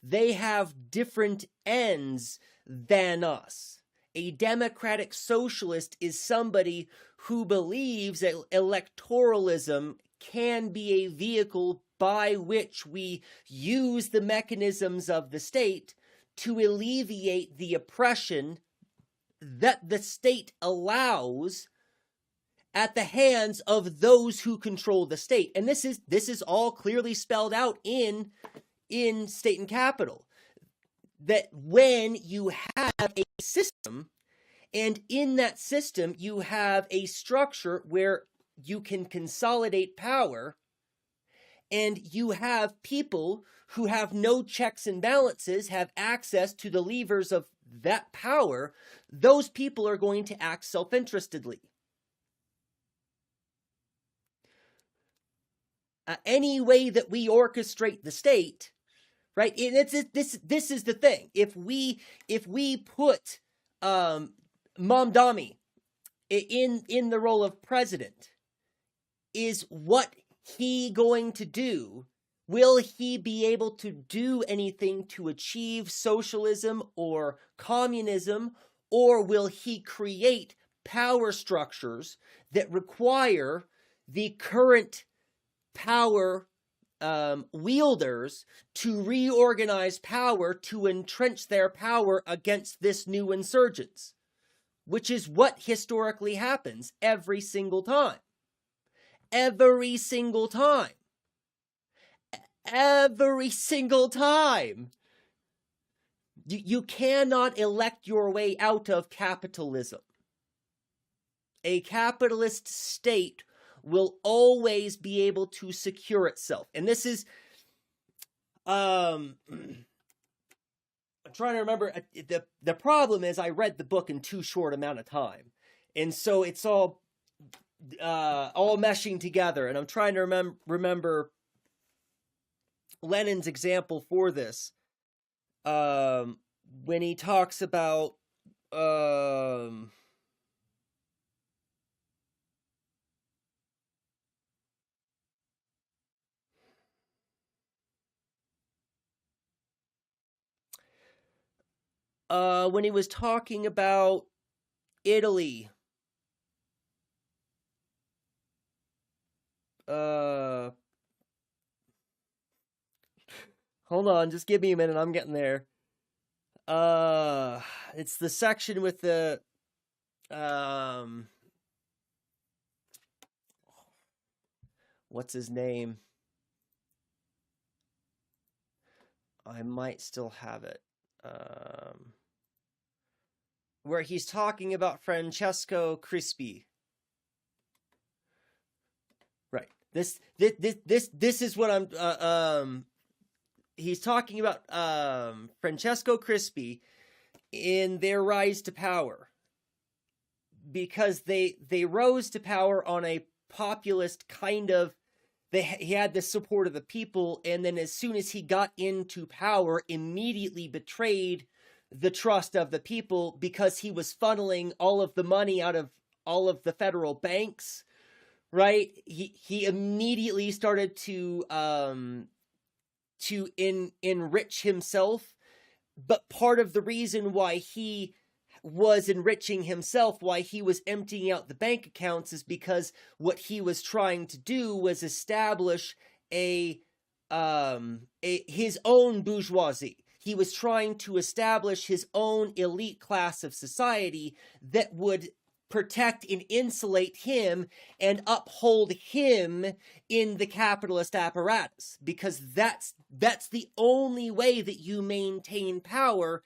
Speaker 1: They have different ends than us. A democratic socialist is somebody who believes that electoralism can be a vehicle by which we use the mechanisms of the state to alleviate the oppression that the state allows at the hands of those who control the state. And this is all clearly spelled out in State and Capital, that when you have a system, and in that system you have a structure where you can consolidate power, and you have people who have no checks and balances have access to the levers of that power, those people are going to act self-interestedly. Any way that we orchestrate the state, right? And this is the thing. If we put Mamdani in the role of president, is what he going to do? Will he be able to do anything to achieve socialism or communism, or will he create power structures that require the current power wielders to reorganize power to entrench their power against this new insurgence, which is what historically happens every single time. Every single time. Every single time. You cannot elect your way out of capitalism. A capitalist state will always be able to secure itself. And this is, I'm trying to remember, the problem is I read the book in too short amount of time. And so it's all meshing together. And I'm trying to remember Lenin's example for this. When he talks about, when he was talking about Italy, hold on, just give me a minute, I'm getting there. It's the section with the, what's his name? I might still have it. Where he's talking about Francesco Crispi. Right. This is what I'm, he's talking about Francesco Crispi in their rise to power, because they rose to power on a populist kind of, he had the support of the people, and then as soon as he got into power, immediately betrayed the trust of the people because he was funneling all of the money out of all of the federal banks, right? He immediately started to enrich himself, but part of the reason why he was enriching himself, why he was emptying out the bank accounts, is because what he was trying to do was establish his own bourgeoisie. He was trying to establish his own elite class of society that would protect and insulate him and uphold him in the capitalist apparatus, because that's the only way that you maintain power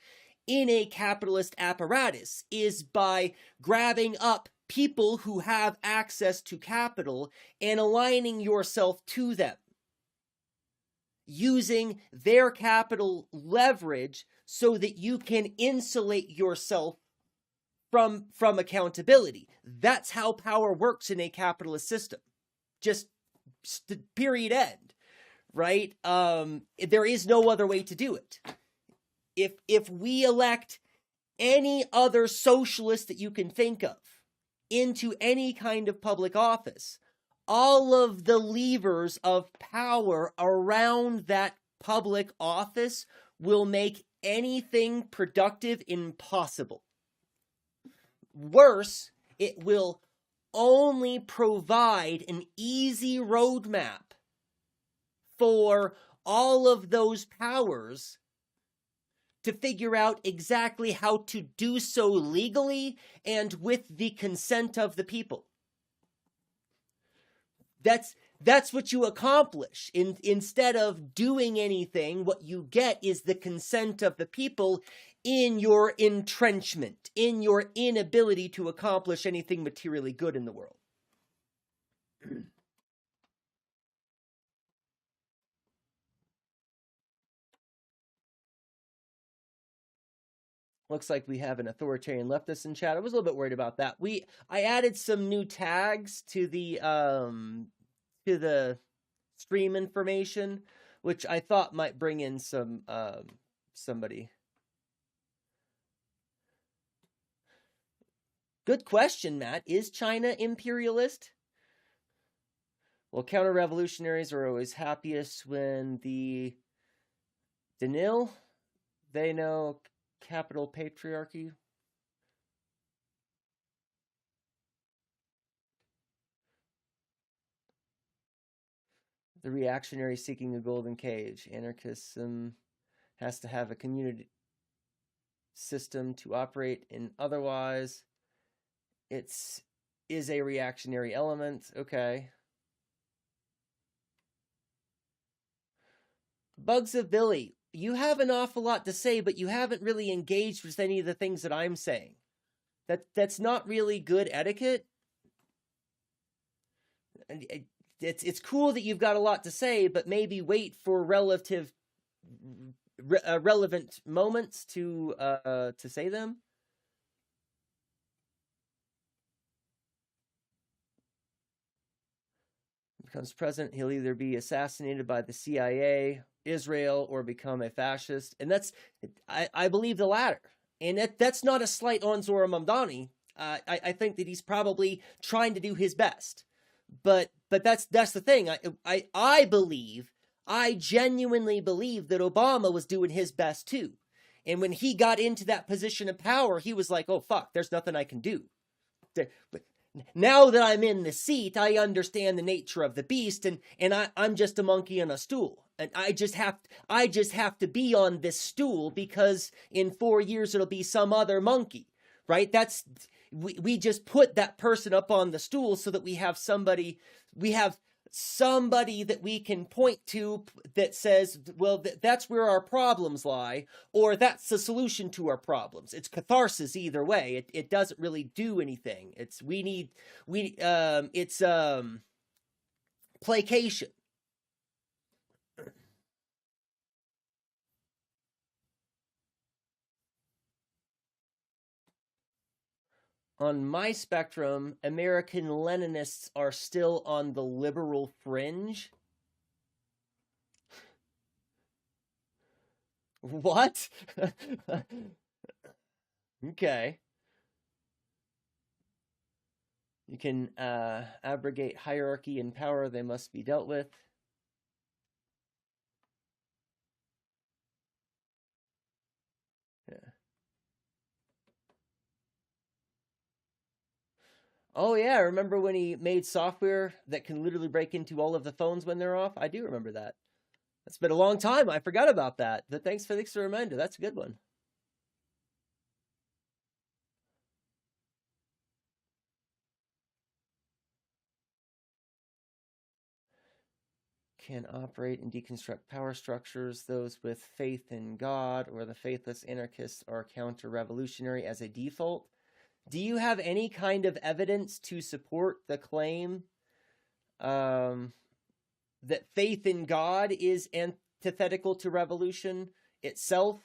Speaker 1: in a capitalist apparatus, is by grabbing up people who have access to capital and aligning yourself to them, using their capital leverage so that you can insulate yourself from accountability. That's how power works in a capitalist system. Just period, end, right? There is no other way to do it. If we elect any other socialist that you can think of into any kind of public office, all of the levers of power around that public office will make anything productive impossible. Worse, it will only provide an easy roadmap for all of those powers to figure out exactly how to do so legally and with the consent of the people. That's what you accomplish. Instead of doing anything, what you get is the consent of the people in your entrenchment, in your inability to accomplish anything materially good in the world. Looks like we have an authoritarian leftist in chat. I was a little bit worried about that. I added some new tags to the stream information, which I thought might bring in some somebody. Good question, Matt. Is China imperialist? Well, counter-revolutionaries are always happiest when the Danil, they know capital patriarchy. The reactionary seeking a golden cage. Anarchism has to have a community system to operate in, otherwise it's is a reactionary element. Okay. Bugs of Billy, you have an awful lot to say, but you haven't really engaged with any of the things that I'm saying. That's not really good etiquette. It's cool that you've got a lot to say, but maybe wait for relevant moments to say them. Becomes president, he'll either be assassinated by the CIA, Israel, or become a fascist. And I believe the latter. And that's not a slight on Zohar Mamdani. I think that he's probably trying to do his best. But that's the thing. I genuinely believe that Obama was doing his best too. And when he got into that position of power, he was like, oh, fuck, there's nothing I can do. But now that I'm in the seat, I understand the nature of the beast, and I'm just a monkey on a stool. And I just have to be on this stool because in 4 years it'll be some other monkey, right? We just put that person up on the stool so that we have somebody that we can point to that says, well, that's where our problems lie, or that's the solution to our problems. It's catharsis either way. It doesn't really do anything. It's placation. On my spectrum, American Leninists are still on the liberal fringe. What? Okay. You can abrogate hierarchy and power. They must be dealt with. Yeah. Oh, yeah. Remember when he made software that can literally break into all of the phones when they're off? I do remember that. It's been a long time. I forgot about that. But thanks for the reminder. That's a good one. Can operate and deconstruct power structures. Those with faith in God or the faithless anarchists are counter-revolutionary as a default. Do you have any kind of evidence to support the claim that faith in God is antithetical to revolution itself,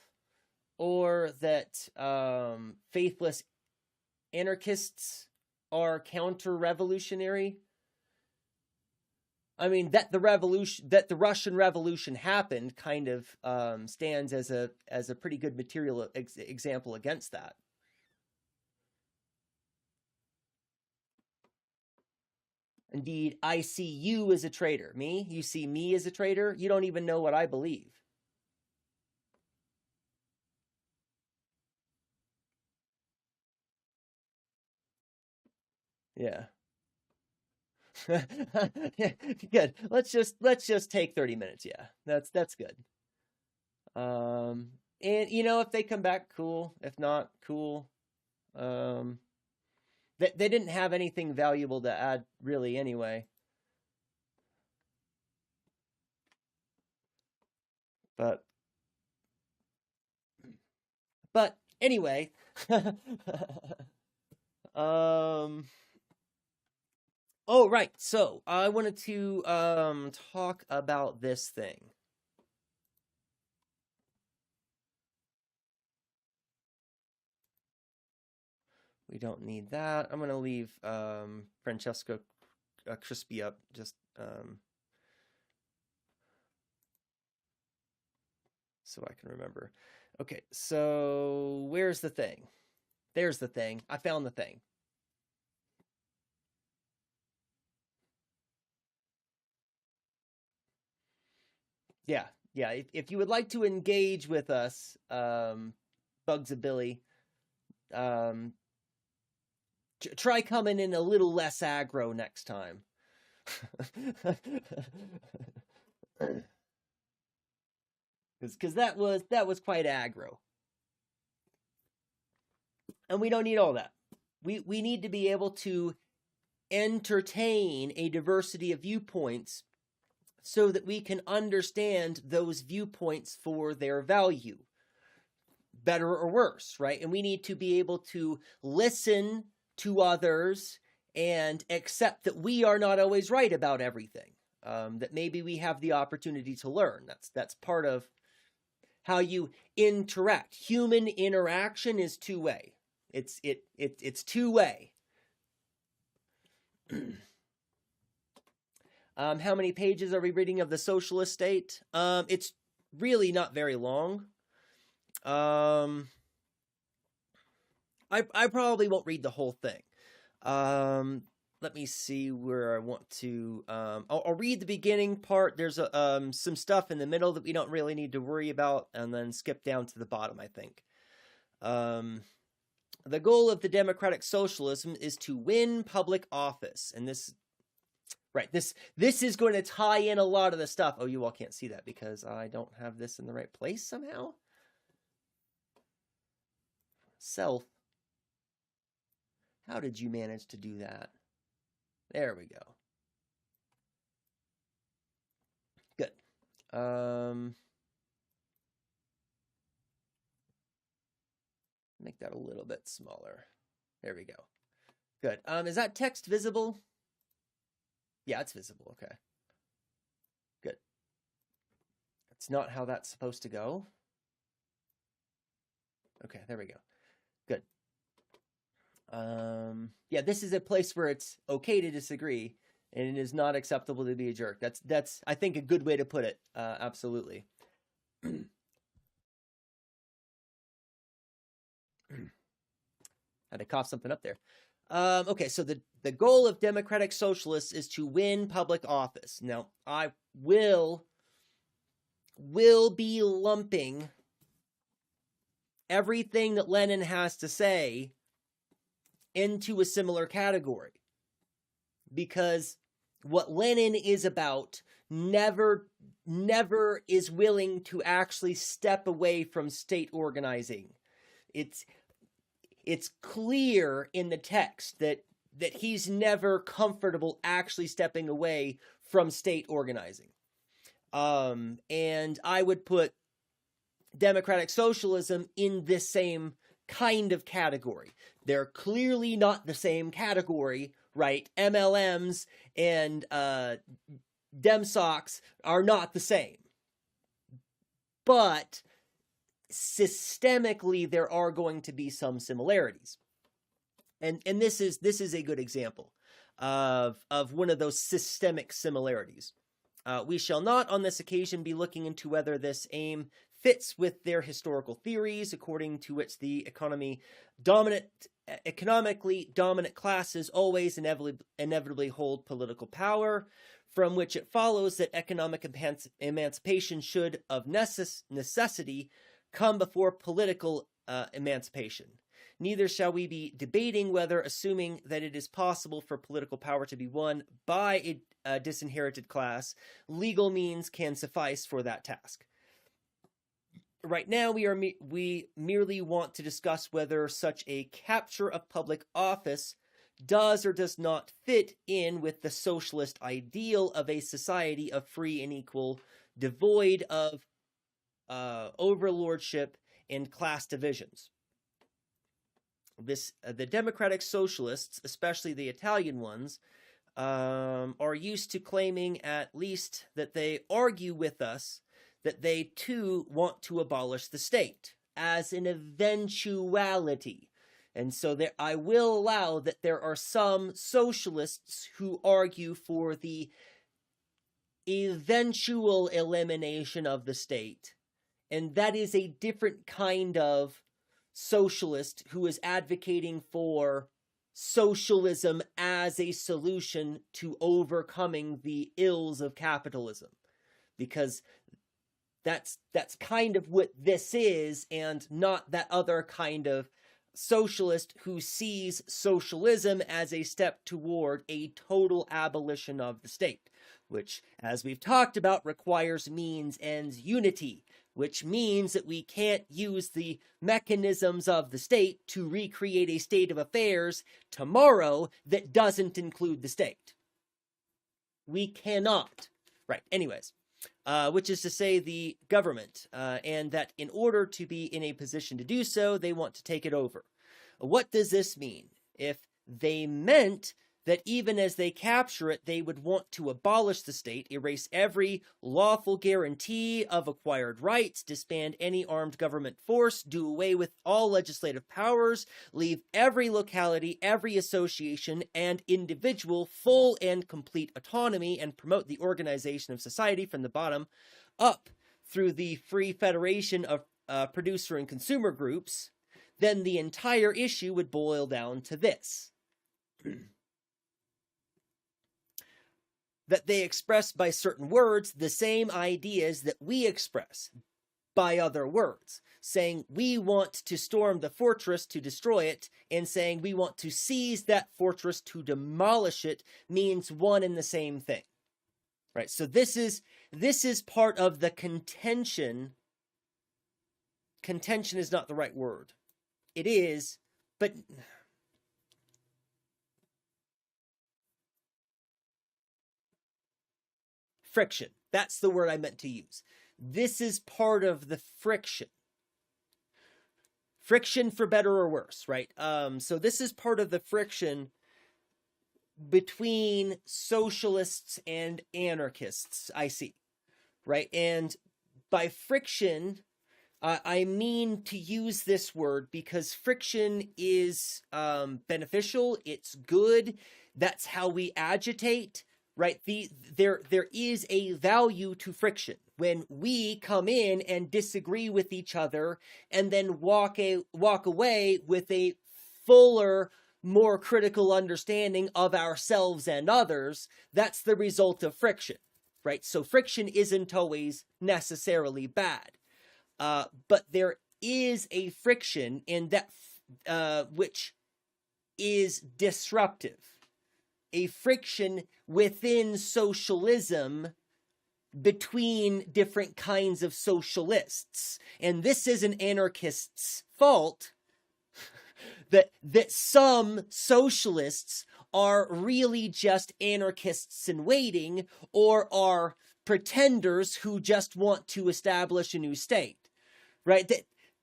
Speaker 1: or that faithless anarchists are counter-revolutionary? I mean, that the Russian Revolution happened kind of stands as a pretty good material example against that. Indeed, I see you as a traitor. Me? You see me as a traitor? You don't even know what I believe. Yeah. Good. Let's just take 30 minutes. Yeah. That's good. And if they come back, cool. If not, cool. They didn't have anything valuable to add really anyway. But anyway, oh, right. So I wanted to talk about this thing. We don't need that. I'm going to leave Francesca Crispy up just so I can remember. Okay, so where's the thing? There's the thing. I found the thing. Yeah. If you would like to engage with us, Bugs and Billy, try coming in a little less aggro next time. Because that was quite aggro. And we don't need all that. We need to be able to entertain a diversity of viewpoints so that we can understand those viewpoints for their value, better or worse, right? And we need to be able to listen to others and accept that we are not always right about everything, that maybe we have the opportunity to learn. That's part of how you interact. Human interaction is two-way. It's two-way. How many pages are we reading of The Socialist State? It's really not very long. I probably won't read the whole thing. Let me see where I want to. I'll read the beginning part. There's some stuff in the middle that we don't really need to worry about, and then skip down to the bottom, I think. The goal of the democratic socialism is to win public office, and this is going to tie in a lot of the stuff. Oh, you all can't see that because I don't have this in the right place somehow. Self. How did you manage to do that? There we go. Good. Make that a little bit smaller. There we go. Good. Is that text visible? Yeah, it's visible. Okay. Good. That's not how that's supposed to go. Okay, there we go. Good. Yeah, this is a place where it's okay to disagree, and it is not acceptable to be a jerk. That's I think a good way to put it. Absolutely. Had to cough something up there. Okay, so the goal of democratic socialists is to win public office. Now, I will be lumping everything that Lenin has to say into a similar category, because what Lenin is about never is willing to actually step away from state organizing. It's clear in the text that he's never comfortable actually stepping away from state organizing. And I would put democratic socialism in this same kind of category. They're clearly not the same category, right? MLMs and DemSocs are not the same. But systemically, there are going to be some similarities. And this is a good example of one of those systemic similarities. We shall not on this occasion be looking into whether this aim fits with their historical theories, according to which the economically dominant classes always inevitably hold political power, from which it follows that economic emancipation should of necessity come before political emancipation. Neither shall we be debating whether, assuming that it is possible for political power to be won by a disinherited class, legal means can suffice for that task. Right now, we merely want to discuss whether such a capture of public office does or does not fit in with the socialist ideal of a society of free and equal, devoid of overlordship and class divisions. The democratic socialists, especially the Italian ones, are used to claiming at least that they argue with us that they too want to abolish the state as an eventuality. And so I will allow that there are some socialists who argue for the eventual elimination of the state. And that is a different kind of socialist who is advocating for socialism as a solution to overcoming the ills of capitalism. Because that's kind of what this is, and not that other kind of socialist who sees socialism as a step toward a total abolition of the state, which, as we've talked about, requires means ends unity, which means that we can't use the mechanisms of the state to recreate a state of affairs tomorrow that doesn't include the state. We cannot. Right, anyways. Which is to say the government, and that in order to be in a position to do so, they want to take it over. What does this mean? If they meant that even as they capture it, they would want to abolish the state, erase every lawful guarantee of acquired rights, disband any armed government force, do away with all legislative powers, leave every locality, every association, and individual full and complete autonomy, and promote the organization of society from the bottom up through the free federation of producer and consumer groups, then the entire issue would boil down to this. That they express by certain words the same ideas that we express by other words, saying we want to storm the fortress to destroy it, and saying we want to seize that fortress to demolish it means one and the same thing. Right? So this is part of the contention. Contention is not the right word. It is, but friction. That's the word I meant to use. This is part of the friction. Friction for better or worse, right? So this is part of the friction between socialists and anarchists, I see, right? And by friction, I mean to use this word because friction is beneficial, it's good, that's how we agitate, right? There is a value to friction when we come in and disagree with each other and then walk away with a fuller, more critical understanding of ourselves and others. That's the result of friction, right? So friction isn't always necessarily bad, but there is a friction in that which is disruptive. A friction within socialism between different kinds of socialists. And this is an anarchist's fault, that some socialists are really just anarchists in waiting, or are pretenders who just want to establish a new state, right?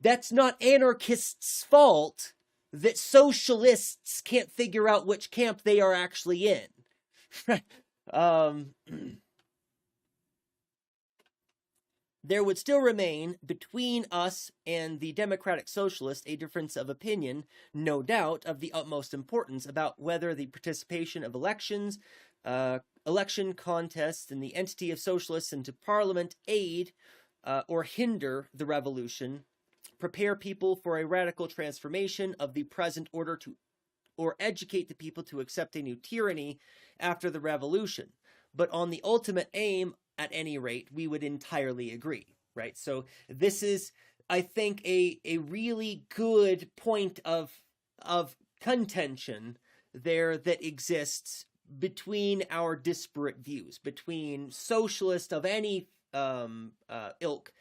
Speaker 1: That's not anarchists' fault that socialists can't figure out which camp they are actually in. There would still remain between us and the democratic socialist a difference of opinion, no doubt, of the utmost importance about whether the participation of elections, election contests, and the entity of socialists into parliament aid or hinder the revolution, prepare people for a radical transformation of the present order or educate the people to accept a new tyranny after the revolution. But on the ultimate aim, at any rate, we would entirely agree, right? So this is, I think, a really good point of contention there that exists between our disparate views, between socialist of any ilk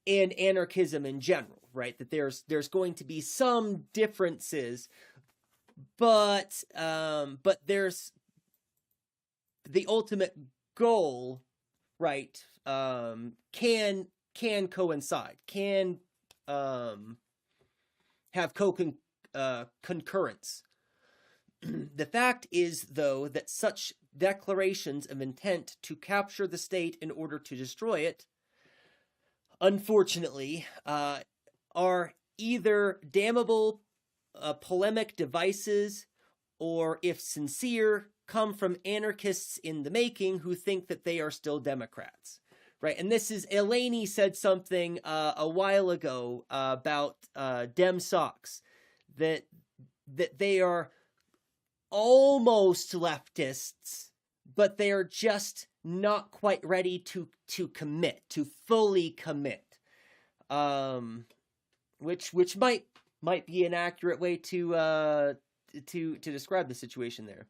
Speaker 1: and anarchism in general, right? That there's going to be some differences, but there's the ultimate goal, right? Can coincide, can have concurrence. The fact is, though, that such declarations of intent to capture the state in order to destroy it, unfortunately, are either damnable polemic devices, or if sincere, come from anarchists in the making who think that they are still Democrats, right? And this is, Eleni said something a while ago about Dem socks, that they are almost leftists, but they are just not quite ready to fully commit, which might be an accurate way to describe the situation there.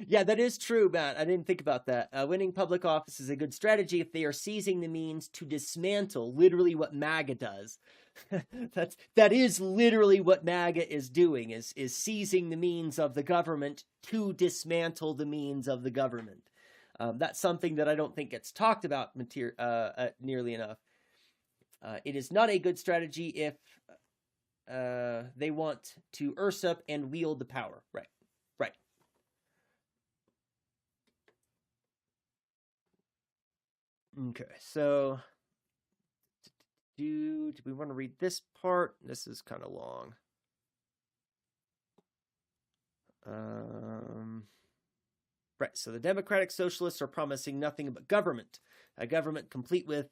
Speaker 1: Yeah, that is true, Matt. I didn't think about that. Winning public office is a good strategy if they are seizing the means to dismantle, literally what MAGA does. That is literally what MAGA is doing, is seizing the means of the government to dismantle the means of the government. That's something that I don't think gets talked about nearly enough. It is not a good strategy if they want to usurp and wield the power. Right. Okay, so do we want to read this part? This is kind of long. Right, so the democratic socialists are promising nothing but government, a government complete with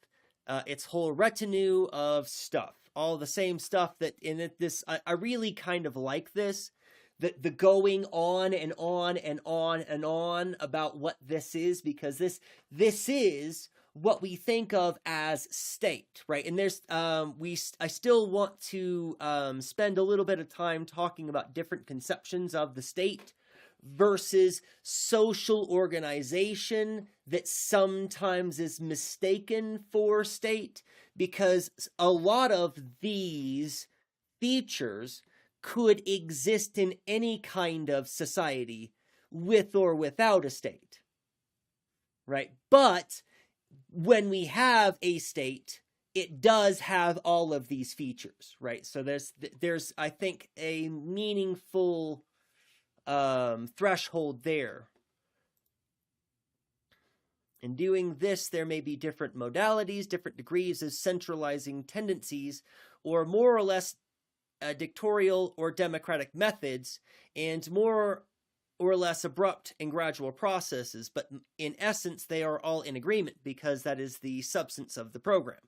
Speaker 1: its whole retinue of stuff, all the same stuff that in it. I really kind of like this. The going on and on and on and on about what this is, because this is what we think of as state, right? And there's I still want to spend a little bit of time talking about different conceptions of the state versus social organization that sometimes is mistaken for state, because a lot of these features could exist in any kind of society with or without a state, right? But when we have a state, it does have all of these features, right? So there's I think a meaningful threshold there. In doing this, there may be different modalities, different degrees of centralizing tendencies, or more or less dictatorial or democratic methods, and more or less abrupt and gradual processes, but in essence, they are all in agreement because that is the substance of the program.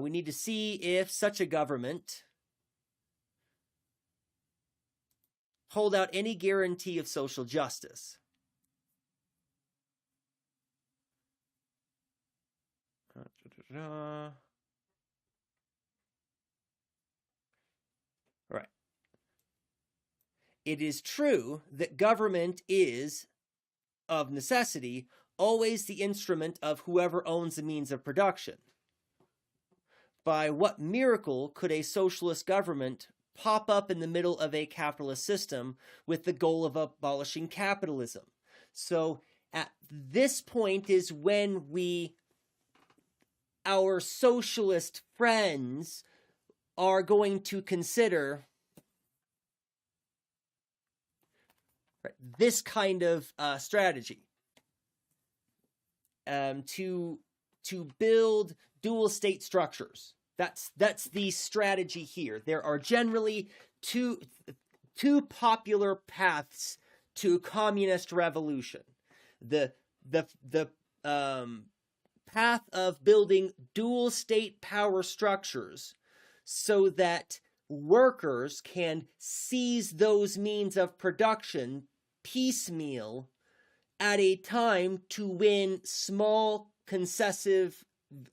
Speaker 1: We need to see if such a government hold out any guarantee of social justice. Right. It is true that government is, of necessity, always the instrument of whoever owns the means of production. By what miracle could a socialist government pop up in the middle of a capitalist system with the goal of abolishing capitalism? So at this point is when our socialist friends are going to consider this kind of strategy to build dual state structures. That's the strategy here. There are generally two popular paths to communist revolution. The path of building dual state power structures so that workers can seize those means of production piecemeal at a time to win small concessive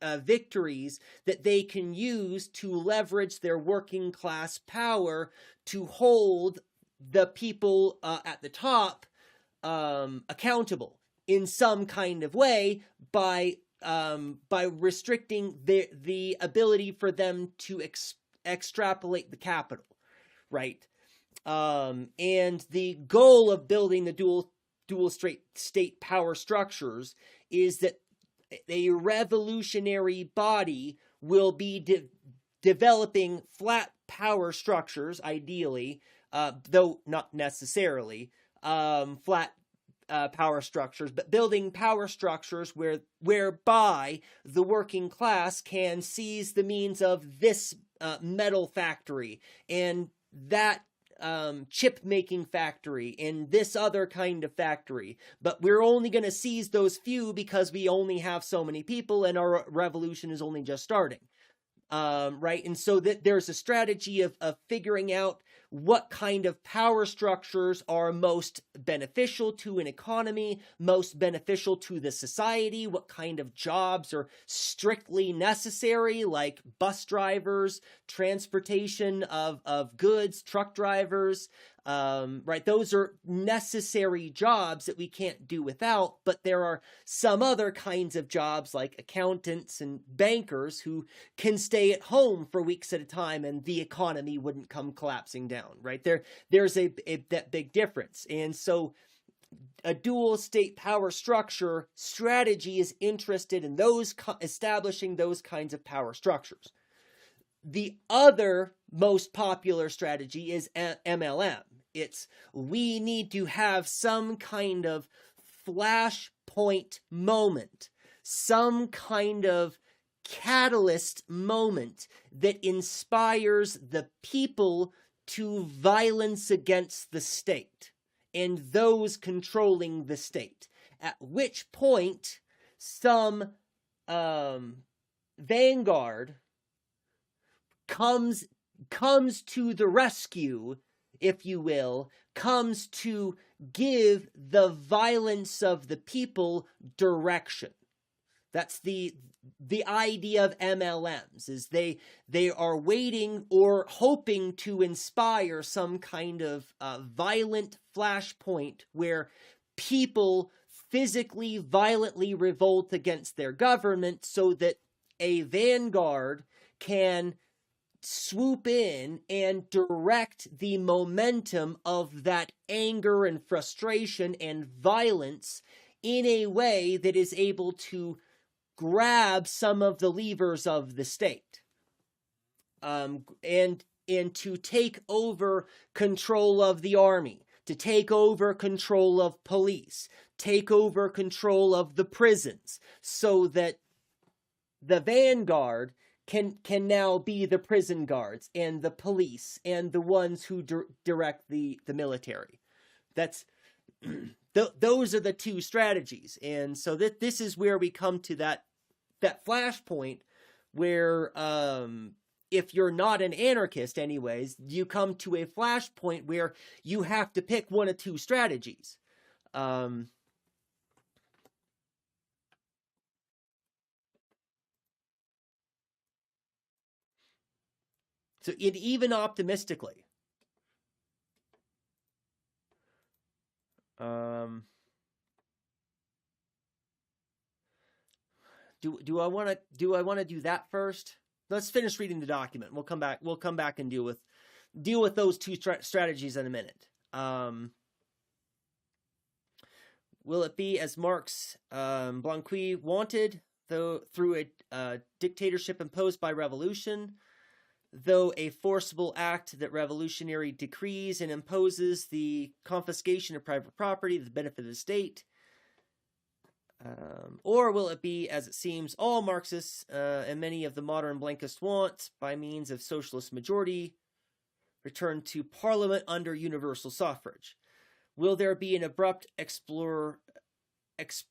Speaker 1: victories that they can use to leverage their working class power to hold the people at the top accountable in some kind of way by restricting the ability for them to extrapolate the capital, right? And the goal of building the dual state power structures is that a revolutionary body will be developing flat power structures, ideally, though not necessarily, flat power structures, but building power structures whereby the working class can seize the means of this metal factory and that chip making factory and this other kind of factory, but we're only going to seize those few because we only have so many people and our revolution is only just starting. Right? And so that there's a strategy of figuring out what kind of power structures are most beneficial to an economy, most beneficial to the society, what kind of jobs are strictly necessary, like bus drivers, transportation of goods, truck drivers, right? Those are necessary jobs that we can't do without, but there are some other kinds of jobs like accountants and bankers who can stay at home for weeks at a time and the economy wouldn't come collapsing down, right? There's that big difference. And so a dual state power structure strategy is interested in establishing those kinds of power structures. The other most popular strategy is MLM. It's we need to have some kind of flashpoint moment, some kind of catalyst moment that inspires the people to violence against the state and those controlling the state, at which point some vanguard comes to the rescue, if you will, comes to give the violence of the people direction. That's the idea of MLMs, is they are waiting or hoping to inspire some kind of violent flashpoint where people physically, violently revolt against their government so that a vanguard can swoop in and direct the momentum of that anger and frustration and violence in a way that is able to grab some of the levers of the state, and to take over control of the army, to take over control of police, take over control of the prisons, so that the vanguard can now be the prison guards and the police and the ones who direct the military. That's those are the two strategies. And so this is where we come to that flashpoint where if you're not an anarchist anyways, you come to a flashpoint where you have to pick one of two strategies. So even optimistically, do I want to do that first? Let's finish reading the document. We'll come back and deal with those two strategies in a minute. Will it be as Marx Blanqui wanted, though through a dictatorship imposed by revolution, though a forcible act that revolutionary decrees and imposes the confiscation of private property, the benefit of the state? Or will it be, as it seems, all Marxists and many of the modern Blanquists want, by means of socialist majority, return to parliament under universal suffrage? Will there be an abrupt expropriation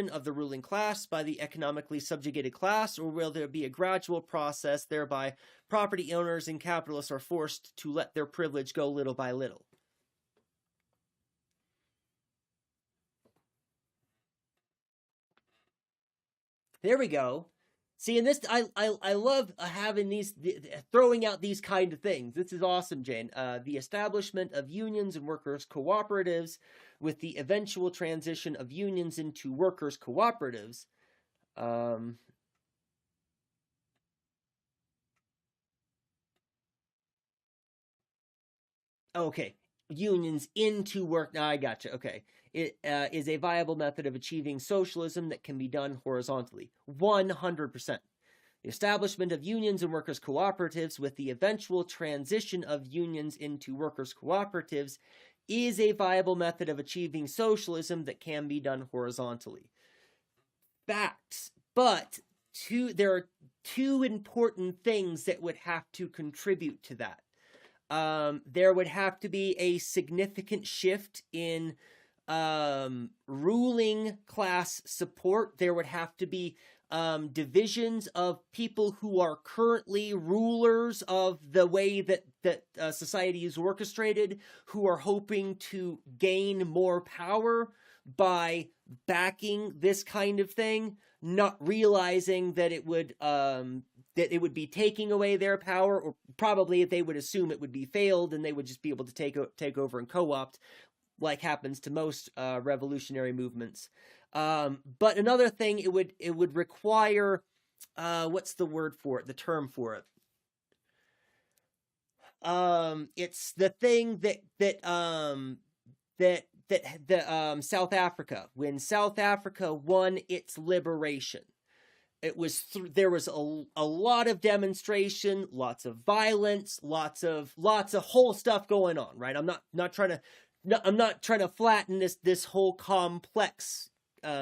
Speaker 1: of the ruling class by the economically subjugated class, or will there be a gradual process thereby property owners and capitalists are forced to let their privilege go little by little? There we go. See, in this, I love having these, throwing out these kind of things. This is awesome, Jane. The establishment of unions and workers' cooperatives with the eventual transition of unions into workers' cooperatives. Okay, unions into work. Now I gotcha. Okay. It is a viable method of achieving socialism that can be done horizontally. 100%. The establishment of unions and workers' cooperatives with the eventual transition of unions into workers' cooperatives is a viable method of achieving socialism that can be done horizontally. Facts. But there are two important things that would have to contribute to that. There would have to be a significant shift in ruling class support. There would have to be divisions of people who are currently rulers of the way that society is orchestrated, who are hoping to gain more power by backing this kind of thing, not realizing that it would be taking away their power, or probably they would assume it would be failed and they would just be able to take over and co-opt, like happens to most revolutionary movements. But another thing, it would require, what's the word for it? The term for it. It's the thing that South Africa, when South Africa won its liberation, it was there was a lot of demonstration, lots of violence, lots of whole stuff going on, right? I'm not trying to flatten this whole complex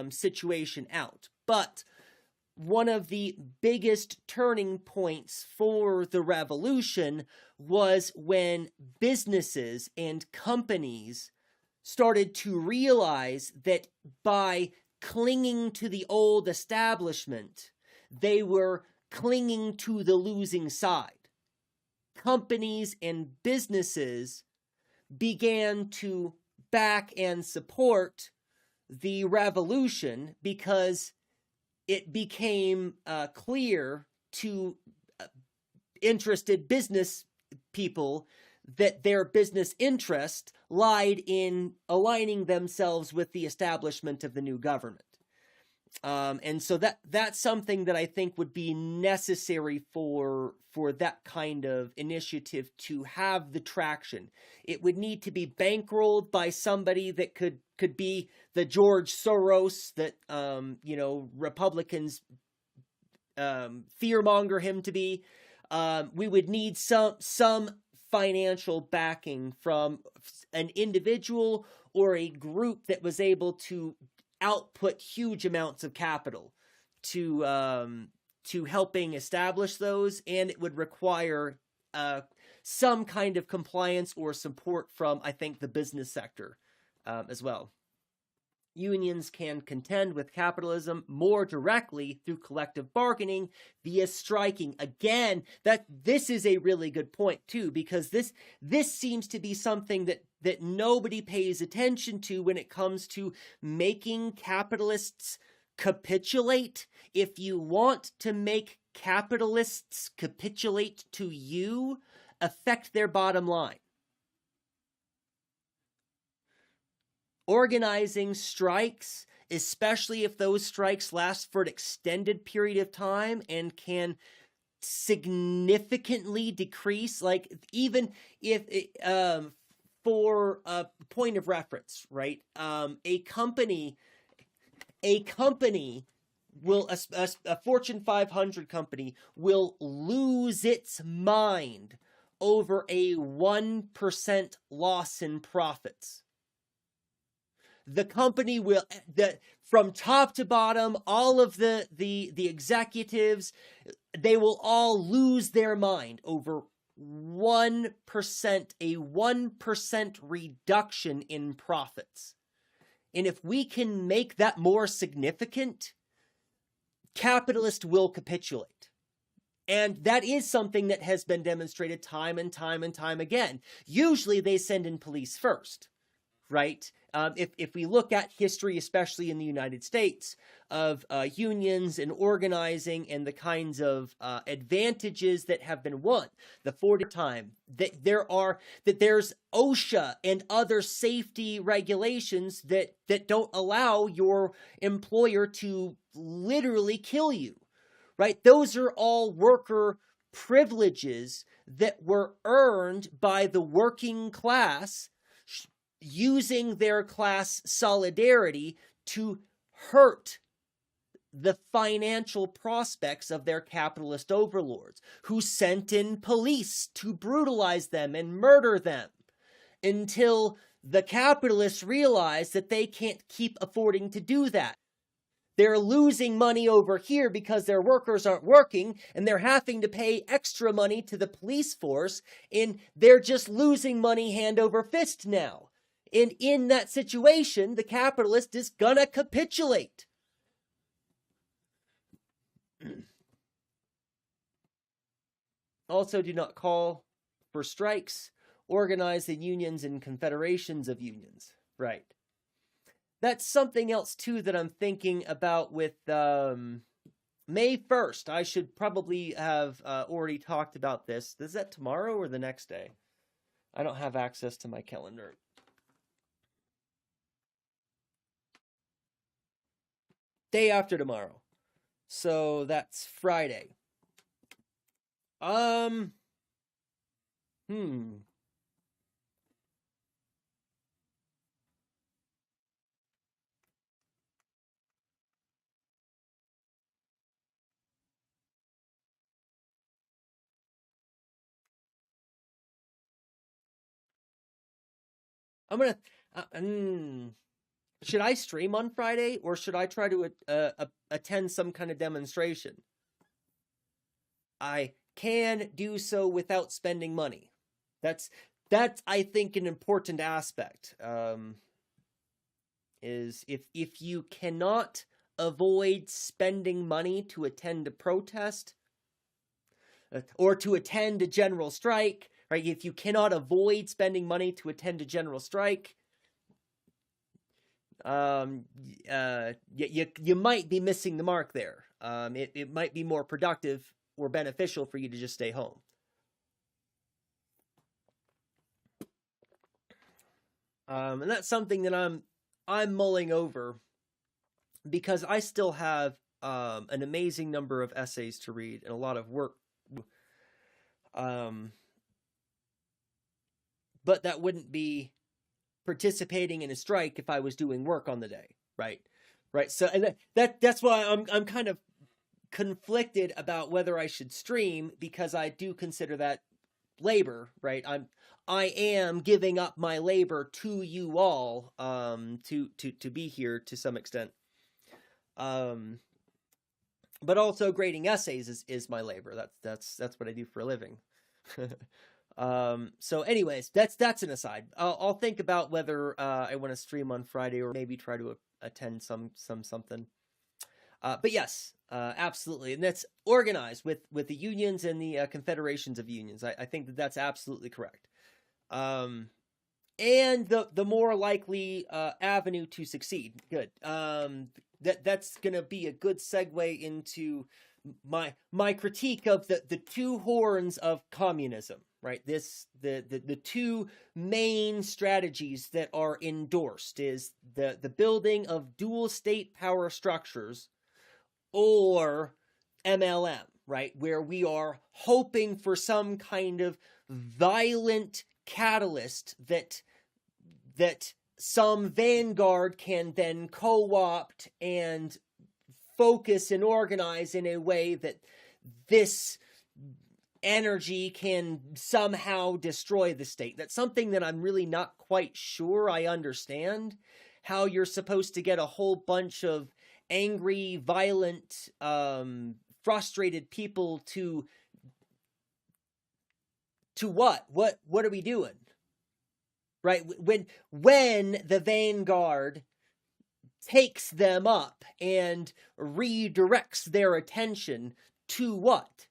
Speaker 1: situation out, but one of the biggest turning points for the revolution was when businesses and companies started to realize that by clinging to the old establishment, they were clinging to the losing side. Companies and businesses began to back and support the revolution because it became clear to interested business people that their business interest lied in aligning themselves with the establishment of the new government. And so that's something that I think would be necessary for that kind of initiative to have the traction. It would need to be bankrolled by somebody that could be the George Soros that Republicans fearmonger him to be. We would need some financial backing from an individual or a group that was able to output huge amounts of capital to helping establish those, and it would require some kind of compliance or support from, I think, the business sector as well. Unions can contend with capitalism more directly through collective bargaining via striking. Again, this is a really good point too, because this seems to be something that nobody pays attention to when it comes to making capitalists capitulate. If you want to make capitalists capitulate to you, affect their bottom line. Organizing strikes, especially if those strikes last for an extended period of time and can significantly decrease, like even if for a point of reference, right? A company will, a Fortune 500 company will lose its mind over a 1% loss in profits. The company will, from top to bottom, all of the executives, they will all lose their mind over 1%, a 1% reduction in profits. And if we can make that more significant, capitalists will capitulate. And that is something that has been demonstrated time and time and time again. Usually they send in police first, right? If we look at history, especially in the United States, of unions and organizing and the kinds of advantages that have been won, the 40 time that there's OSHA and other safety regulations that don't allow your employer to literally kill you, right? Those are all worker privileges that were earned by the working class, using their class solidarity to hurt the financial prospects of their capitalist overlords, who sent in police to brutalize them and murder them until the capitalists realize that they can't keep affording to do that. They're losing money over here because their workers aren't working, and they're having to pay extra money to the police force, and they're just losing money hand over fist now. And in that situation, the capitalist is gonna capitulate. Also, do not call for strikes. Organize the unions and confederations of unions. Right. That's something else, too, that I'm thinking about with May 1st. I should probably have already talked about this. Is that tomorrow or the next day? I don't have access to my calendar. Day after tomorrow. So that's Friday. I'm gonna. Should I stream on Friday, or should I try to attend some kind of demonstration? I can do so without spending money. That's I think an important aspect. Is if you cannot avoid spending money to attend a protest or to attend a general strike, right? If you cannot avoid spending money to attend a general strike, you might be missing the mark there. It might be more productive or beneficial for you to just stay home. And that's something that I'm mulling over, because I still have an amazing number of essays to read and a lot of work. But that wouldn't be participating in a strike if I was doing work on the day, right? Right. So, and that's why I'm kind of conflicted about whether I should stream, because I do consider that labor, right? I am giving up my labor to you all, to be here to some extent. But also grading essays is my labor. That's what I do for a living. So anyways, that's an aside. I'll think about whether I want to stream on Friday, or maybe try to attend something. But yes, absolutely, and that's organized with the unions and the confederations of unions. I think that's absolutely correct. And the more likely avenue to succeed. Good. That's gonna be a good segue into my critique of the two horns of communism, right? The two main strategies that are endorsed is the building of dual state power structures, or MLM, right? Where we are hoping for some kind of violent catalyst that some vanguard can then co-opt and focus and organize in a way that this energy can somehow destroy the state. That's something that I'm really not quite sure I understand, how you're supposed to get a whole bunch of angry, violent, frustrated people to what? What are we doing? Right? When the vanguard takes them up and redirects their attention to what?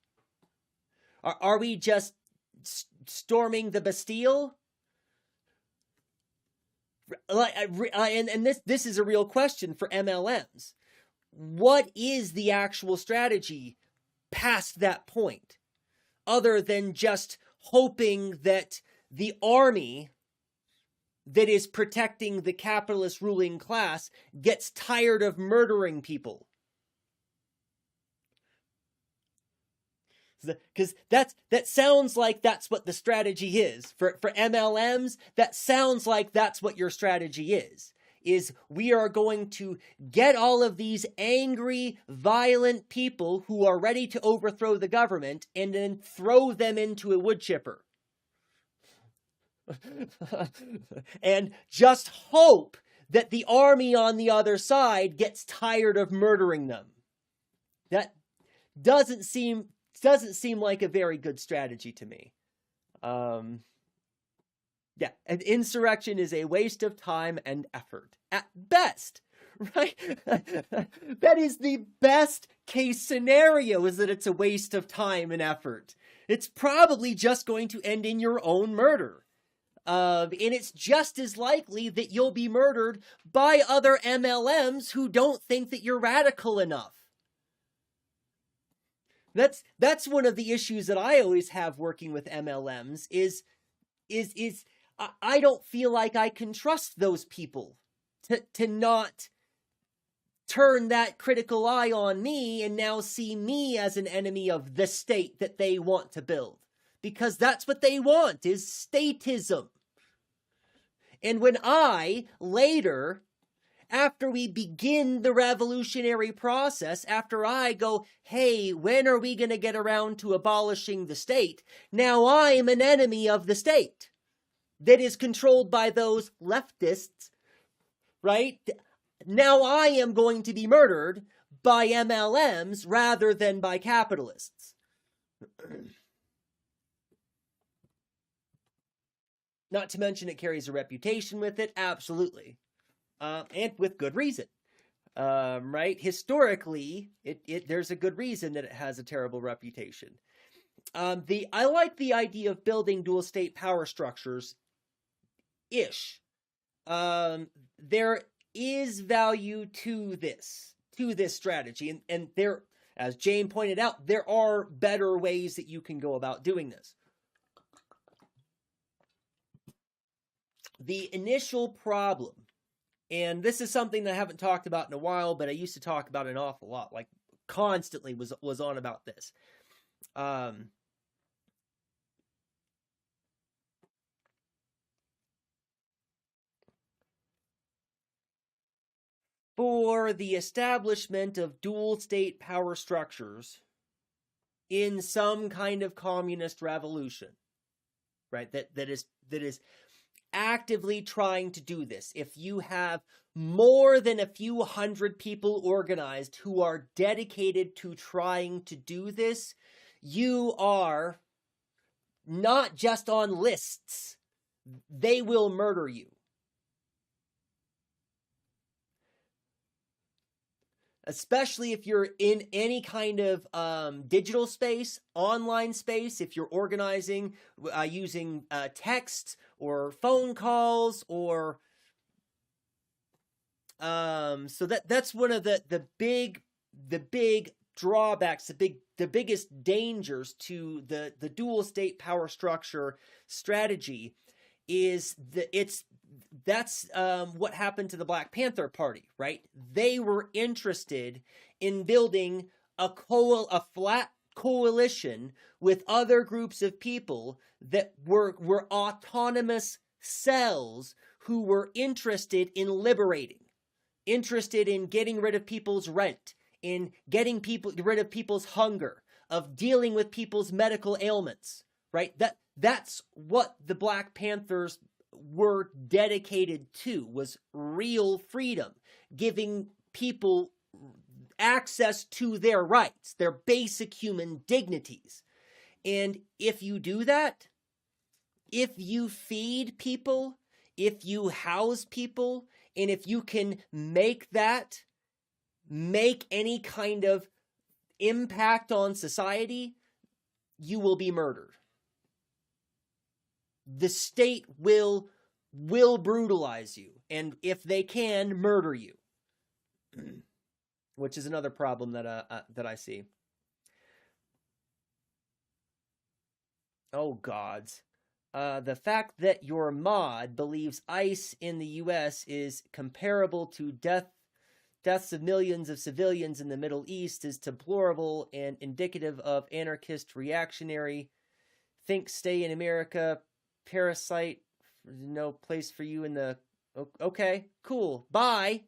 Speaker 1: Are we just storming the Bastille? And this is a real question for MLMs. What is the actual strategy past that point, other than just hoping that the army that is protecting the capitalist ruling class gets tired of murdering people? Because that sounds like that's what the strategy is. For MLMs, that sounds like that's what your strategy is we are going to get all of these angry, violent people who are ready to overthrow the government and then throw them into a wood chipper. and just hope that the army on the other side gets tired of murdering them. That doesn't seem like a very good strategy to me. Yeah, an insurrection is a waste of time and effort at best, right? That is the best case scenario, is that it's a waste of time and effort. It's probably just going to end in your own murder. And it's just as likely that you'll be murdered by other MLMs who don't think that you're radical enough. That's one of the issues that I always have working with MLMs is I don't feel like I can trust those people to not turn that critical eye on me and now see me as an enemy of the state that they want to build. Because that's what they want, is statism. And when I, later, after we begin the revolutionary process, after I go, hey, when are we going to get around to abolishing the state? Now I'm an enemy of the state that is controlled by those leftists, right? Now I am going to be murdered by MLMs rather than by capitalists. Not to mention it carries a reputation with it, absolutely. And with good reason, right? Historically, there's a good reason that it has a terrible reputation. I like the idea of building dual state power structures ish. There is value to this strategy, and there, as Jane pointed out, there are better ways that you can go about doing this. The initial problem, and this is something that I haven't talked about in a while, but I used to talk about an awful lot, like constantly was on about this. For the establishment of dual state power structures in some kind of communist revolution, right? That is actively trying to do this. If you have more than a few hundred people organized who are dedicated to trying to do this, you are not just on lists. They will murder you. Especially if you're in any kind of digital space, online space, if you're organizing using text or phone calls, or so that's one of the big drawbacks, the biggest dangers to the dual state power structure strategy is that's what happened to the Black Panther Party, right? They were interested in building a flat coalition with other groups of people that were autonomous cells who were interested in liberating, interested in getting rid of people's rent, in getting rid of people's hunger, of dealing with people's medical ailments, right? That's what the Black Panthers were dedicated to, was real freedom, giving people access to their rights, their basic human dignities. And if you do that, if you feed people, if you house people, and if you can make any kind of impact on society, you will be murdered. The state will brutalize you, and if they can, murder you, which is another problem that I see. Oh gods, the fact that your mod believes ICE in the U.S. is comparable to deaths of millions of civilians in the Middle East is deplorable and indicative of anarchist reactionary think stay in America. Parasite, no place for you in the... Okay, cool. Bye.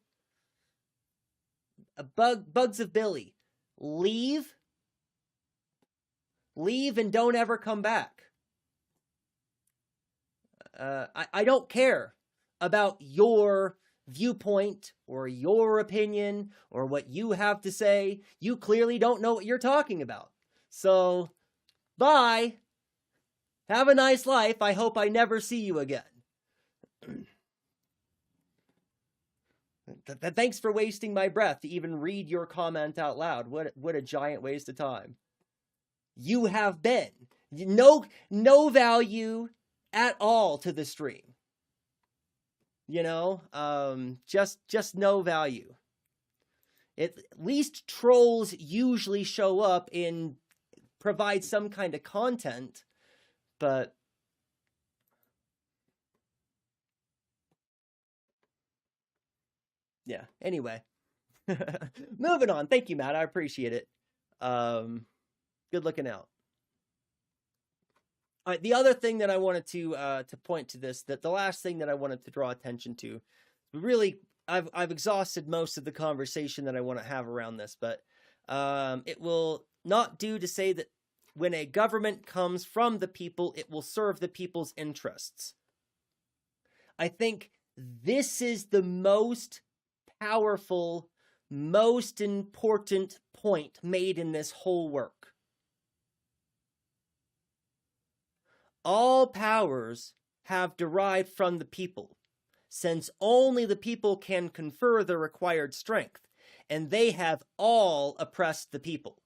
Speaker 1: Bugs of Billy. Leave and don't ever come back. I don't care about your viewpoint or your opinion or what you have to say. You clearly don't know what you're talking about. So, bye. Have a nice life. I hope I never see you again. Thanks for wasting my breath to even read your comment out loud. What a giant waste of time. You have been no value at all to the stream. You know, just no value. At least trolls usually show up and provide some kind of content, but yeah, anyway. Moving on. Thank you, Matt. I appreciate it. Good looking out. All right, the other thing that I wanted to point to this, that the last thing that I wanted to draw attention to, really, I've exhausted most of the conversation that I want to have around this, but it will not do to say that when a government comes from the people, it will serve the people's interests. I think this is the most powerful, most important point made in this whole work. All powers have derived from the people, since only the people can confer the required strength, and they have all oppressed the people.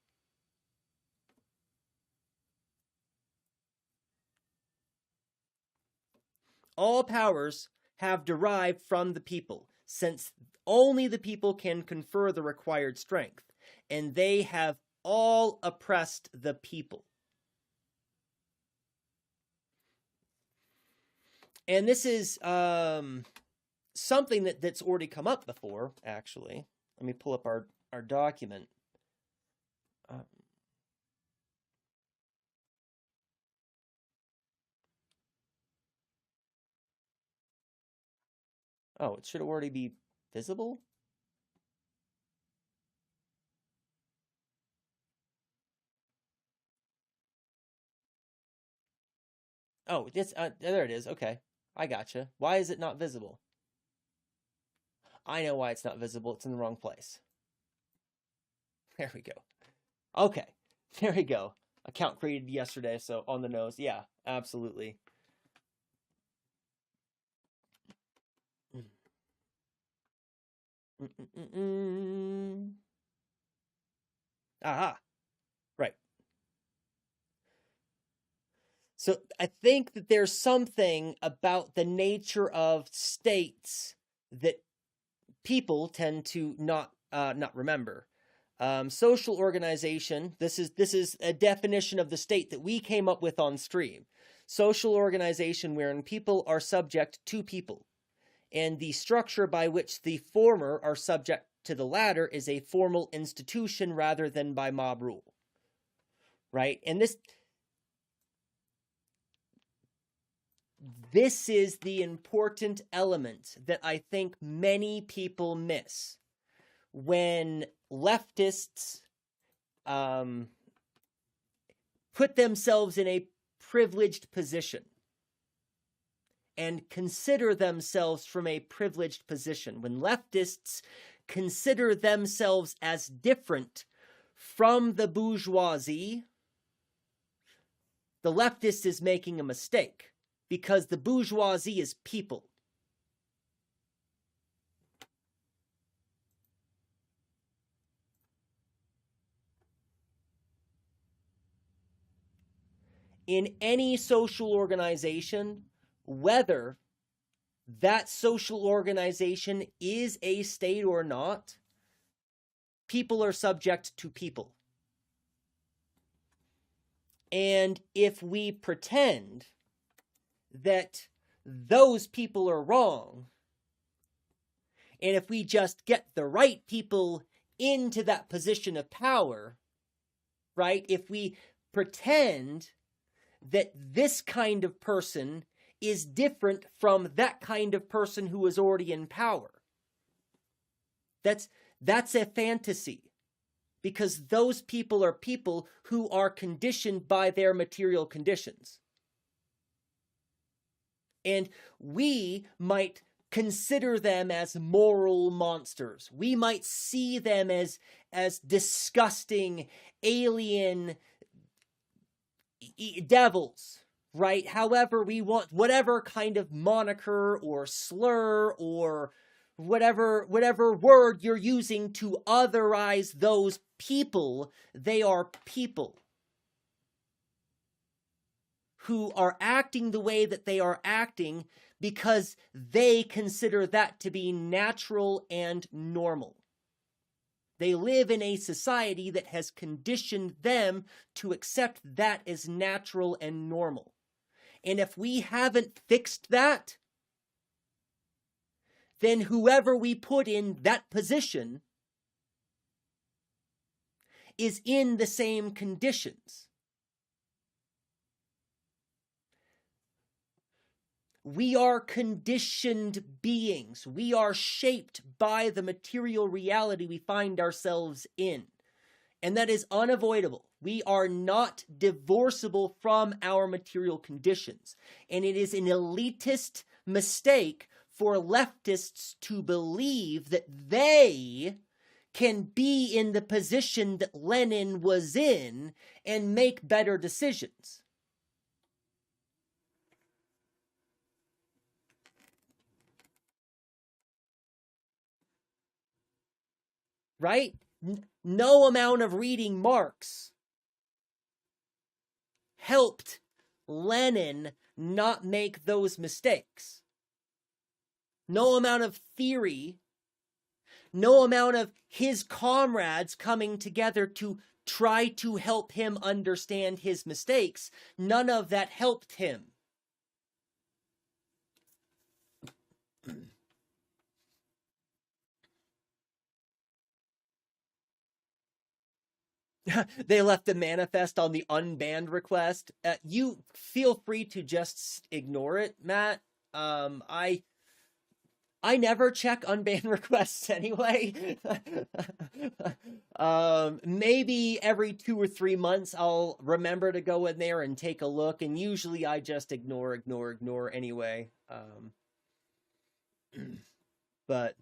Speaker 1: All powers have derived from the people, since only the people can confer the required strength, and they have all oppressed the people. And this is something that's already come up before, actually. Let me pull up our document. Oh, it should already be visible? Oh, there it is. Okay. I gotcha. Why is it not visible? I know why it's not visible. It's in the wrong place. There we go. Okay. There we go. Account created yesterday, so on the nose. Yeah, absolutely. Aha. Right. So I think that there's something about the nature of states that people tend to not remember. Social organization. This is a definition of the state that we came up with on stream. Social organization wherein people are subject to people, and the structure by which the former are subject to the latter is a formal institution rather than by mob rule. Right? And this is the important element that I think many people miss when leftists put themselves in a privileged position and consider themselves from a privileged position. When leftists consider themselves as different from the bourgeoisie, the leftist is making a mistake, because the bourgeoisie is people. In any social organization, whether that social organization is a state or not, people are subject to people. And if we pretend that those people are wrong, and if we just get the right people into that position of power, right? If we pretend that this kind of person is different from that kind of person who is already in power, that's a fantasy, because those people are people who are conditioned by their material conditions. And we might consider them as moral monsters. We might see them as disgusting alien devils, right? However we want, whatever kind of moniker or slur or whatever word you're using to otherize those people, they are people who are acting the way that they are acting because they consider that to be natural and normal. They live in a society that has conditioned them to accept that as natural and normal. And if we haven't fixed that, then whoever we put in that position is in the same conditions. We are conditioned beings. We are shaped by the material reality we find ourselves in. And that is unavoidable. We are not divorceable from our material conditions. And it is an elitist mistake for leftists to believe that they can be in the position that Lenin was in and make better decisions. Right? No amount of reading Marx helped Lenin not make those mistakes. No amount of theory, no amount of his comrades coming together to try to help him understand his mistakes, none of that helped him. They left the manifest on the unbanned request. You feel free to just ignore it, Matt. I never check unbanned requests anyway. Maybe every 2 or 3 months I'll remember to go in there and take a look, and usually I just ignore anyway. But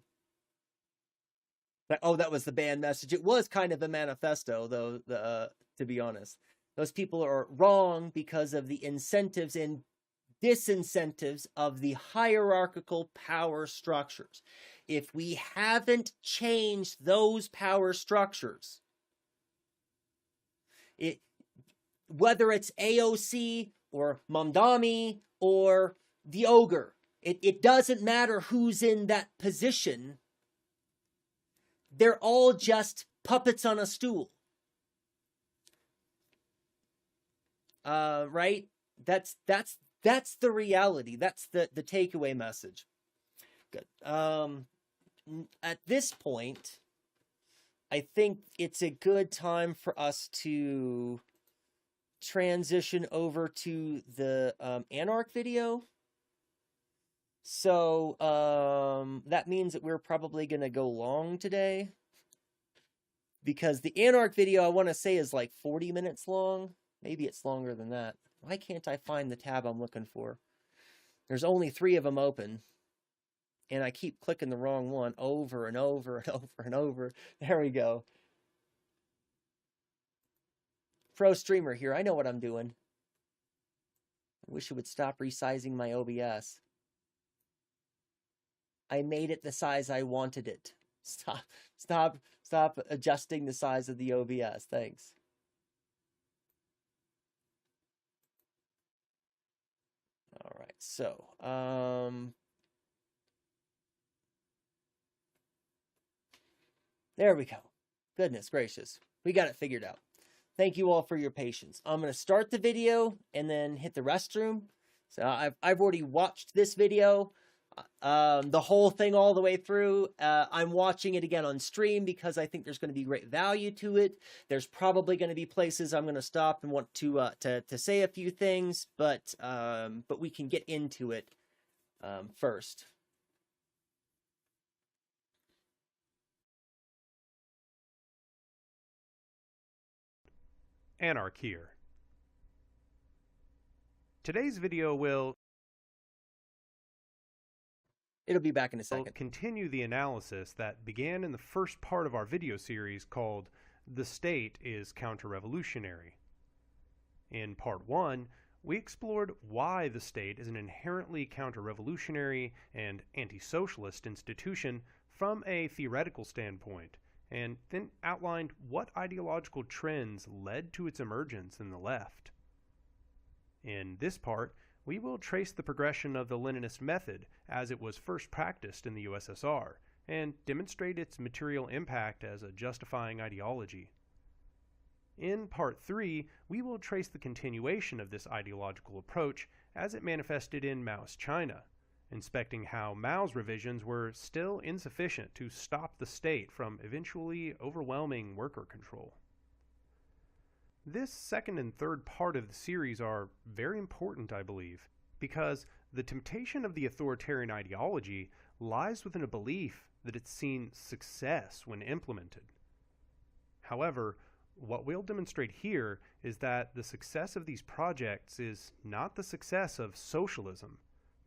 Speaker 1: oh, that was the banned message. It was kind of a manifesto, though, to be honest. Those people are wrong because of the incentives and disincentives of the hierarchical power structures. If we haven't changed those power structures, whether it's AOC or Mamdani or the ogre, it doesn't matter who's in that position. They're all just puppets on a stool. Right? That's the reality. That's the takeaway message. Good. At this point, I think it's a good time for us to transition over to the Anarch video. So that means that we're probably going to go long today, because the Anarch video, I want to say, is like 40 minutes long. Maybe it's longer than that. Why can't I find the tab I'm looking for? There's only 3 of them open, and I keep clicking the wrong one over and over and over and over. There we go. Pro streamer here. I know what I'm doing. I wish it would stop resizing my OBS. I made it the size I wanted it. Stop adjusting the size of the OBS. Thanks. All right, so there we go. Goodness gracious, we got it figured out. Thank you all for your patience. I'm going to start the video and then hit the restroom. So I've already watched this video, the whole thing all the way through. I'm watching it again on stream because I think there's going to be great value to it. There's probably going to be places I'm going to stop and want to say a few things, but we can get into it first.
Speaker 2: Anarch here. Today's video will
Speaker 1: It'll be back in a
Speaker 2: We'll
Speaker 1: second.
Speaker 2: continue the analysis that began in the first part of our video series called The State is Counter-Revolutionary. In part 1, we explored why the state is an inherently counter-revolutionary and anti-socialist institution from a theoretical standpoint, and then outlined what ideological trends led to its emergence in the left. In this part, we will trace the progression of the Leninist method as it was first practiced in the USSR, and demonstrate its material impact as a justifying ideology. In Part 3, we will trace the continuation of this ideological approach as it manifested in Mao's China, inspecting how Mao's revisions were still insufficient to stop the state from eventually overwhelming worker control. This second and third part of the series are very important, I believe, because the temptation of the authoritarian ideology lies within a belief that it's seen success when implemented. However, what we'll demonstrate here is that the success of these projects is not the success of socialism,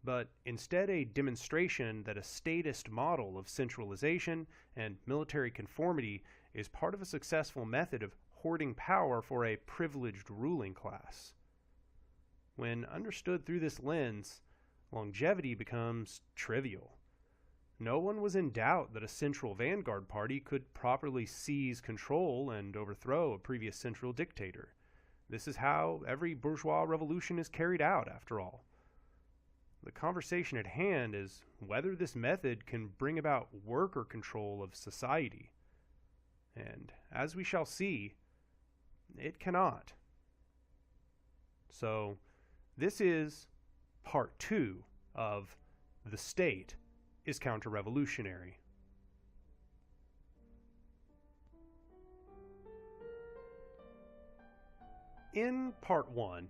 Speaker 2: but instead a demonstration that a statist model of centralization and military conformity is part of a successful method of hoarding power for a privileged ruling class. When understood through this lens, longevity becomes trivial. No one was in doubt that a central vanguard party could properly seize control and overthrow a previous central dictator. This is how every bourgeois revolution is carried out, after all. The conversation at hand is whether this method can bring about worker control of society. And as we shall see, it cannot. So, this is part 2 of The State is Counter-Revolutionary. In part 1,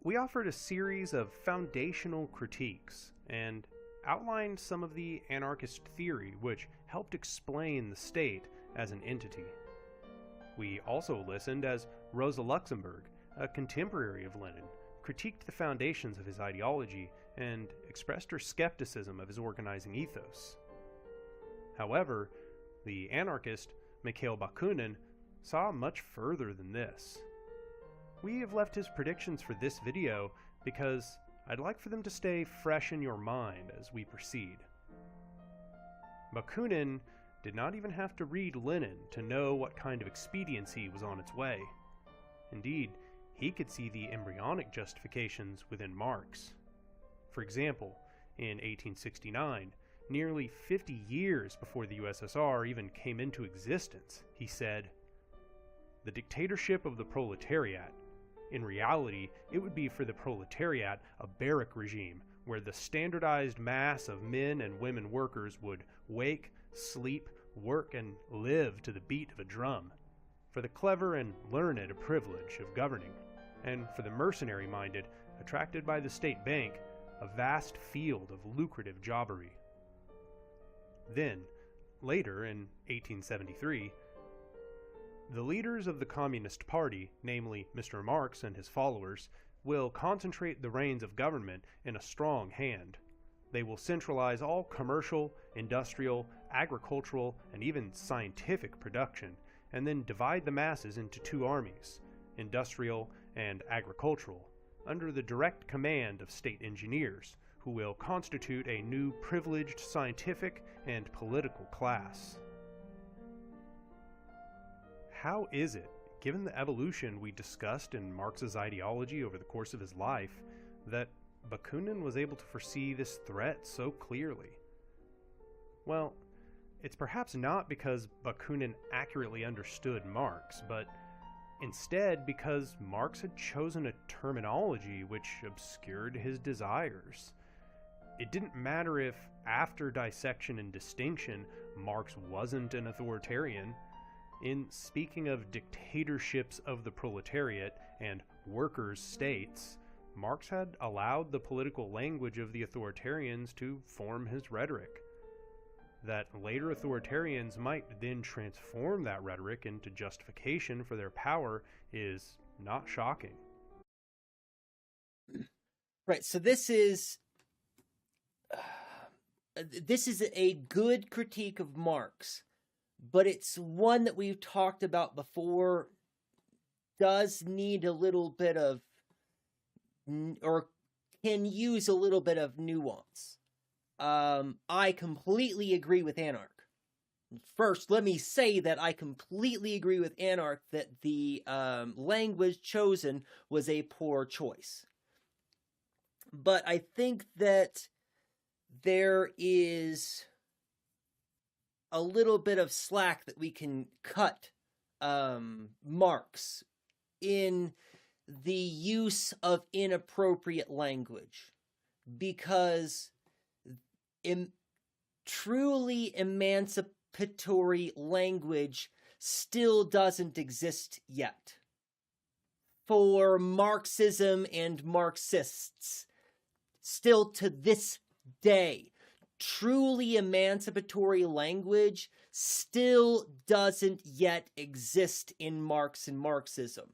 Speaker 2: we offered a series of foundational critiques and outlined some of the anarchist theory which helped explain the state as an entity. We also listened as Rosa Luxemburg, a contemporary of Lenin, critiqued the foundations of his ideology and expressed her skepticism of his organizing ethos. However, the anarchist Mikhail Bakunin saw much further than this. We have left his predictions for this video because I'd like for them to stay fresh in your mind as we proceed. Bakunin did not even have to read Lenin to know what kind of expediency was on its way. Indeed, he could see the embryonic justifications within Marx. For example, in 1869, nearly 50 years before the USSR even came into existence, he said, "The dictatorship of the proletariat. In reality, it would be for the proletariat a barrack regime where the standardized mass of men and women workers would wake, sleep, work, and live to the beat of a drum. For the clever and learned a privilege of governing, and for the mercenary-minded, attracted by the state bank, a vast field of lucrative jobbery." Then, later in 1873, the leaders of the Communist Party, namely Mr. Marx and his followers, will concentrate the reins of government in a strong hand. They will centralize all commercial, industrial, agricultural, and even scientific production, and then divide the masses into two armies, industrial and agricultural, under the direct command of state engineers, who will constitute a new privileged scientific and political class. How is it, given the evolution we discussed in Marx's ideology over the course of his life, that Bakunin was able to foresee this threat so clearly? Well, it's perhaps not because Bakunin accurately understood Marx, but instead because Marx had chosen a terminology which obscured his desires. It didn't matter if, after dissection and distinction, Marx wasn't an authoritarian. In speaking of dictatorships of the proletariat and workers' states, Marx had allowed the political language of the authoritarians to form his rhetoric. That later authoritarians might then transform that rhetoric into justification for their power is not shocking.
Speaker 1: Right, so this is this is a good critique of Marx, but it's one that we've talked about before, does need a little bit of, or can use a little bit of nuance. I completely agree with Anarch. First, let me say that I completely agree with Anarch that the language chosen was a poor choice. But I think that there is a little bit of slack that we can cut Marx in the use of inappropriate language, because truly emancipatory language still doesn't exist yet. For Marxism and Marxists, still to this day, truly emancipatory language still doesn't yet exist in Marx and Marxism.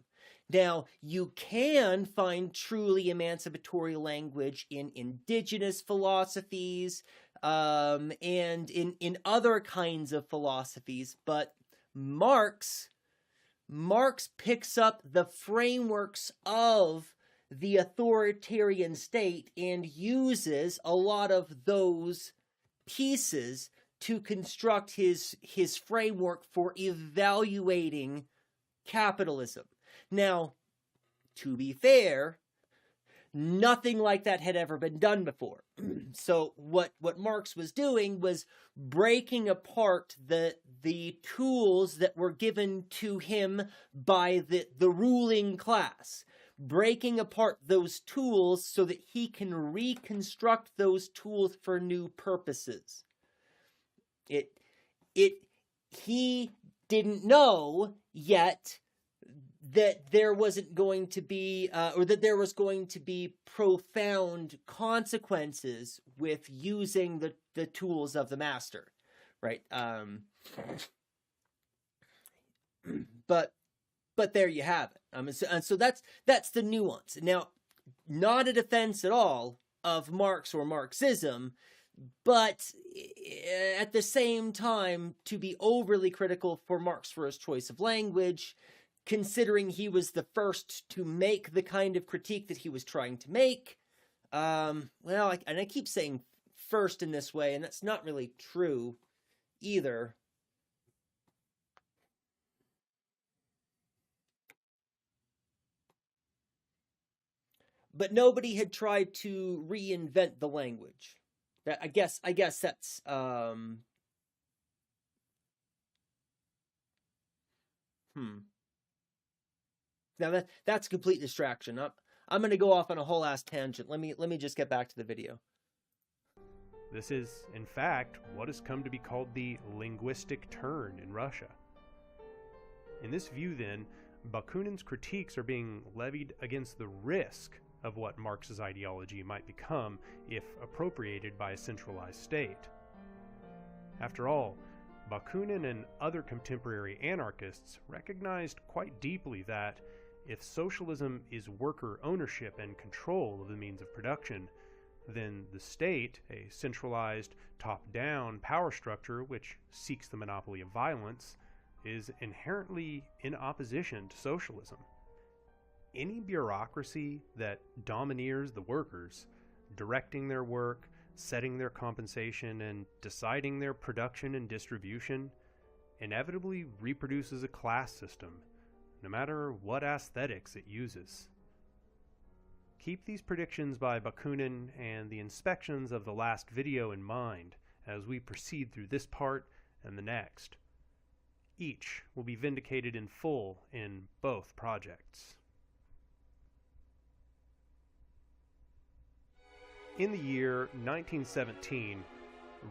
Speaker 1: Now, you can find truly emancipatory language in indigenous philosophies and in other kinds of philosophies, but Marx picks up the frameworks of the authoritarian state and uses a lot of those pieces to construct his framework for evaluating capitalism. Now, to be fair, nothing like that had ever been done before. So what Marx was doing was breaking apart the tools that were given to him by the ruling class, breaking apart those tools so that he can reconstruct those tools for new purposes. He didn't know yet that there wasn't going to be, or that there was going to be profound consequences with using the tools of the master, right? But there you have it. And so that's the nuance. Now, not a defense at all of Marx or Marxism, but at the same time, to be overly critical for Marx for his choice of language, considering he was the first to make the kind of critique that he was trying to make. And I keep saying first in this way, and that's not really true either. But nobody had tried to reinvent the language. I guess that's Now that's a complete distraction. I'm going to go off on a whole ass tangent. Let me just get back to the video.
Speaker 2: This is, in fact, what has come to be called the linguistic turn in Russia. In this view, then, Bakunin's critiques are being levied against the risk of what Marx's ideology might become if appropriated by a centralized state. After all, Bakunin and other contemporary anarchists recognized quite deeply that if socialism is worker ownership and control of the means of production, then the state, a centralized, top-down power structure which seeks the monopoly of violence, is inherently in opposition to socialism. Any bureaucracy that domineers the workers, directing their work, setting their compensation, and deciding their production and distribution, inevitably reproduces a class system, no matter what aesthetics it uses. Keep these predictions by Bakunin and the inspections of the last video in mind as we proceed through this part and the next. Each will be vindicated in full in both projects. In the year 1917,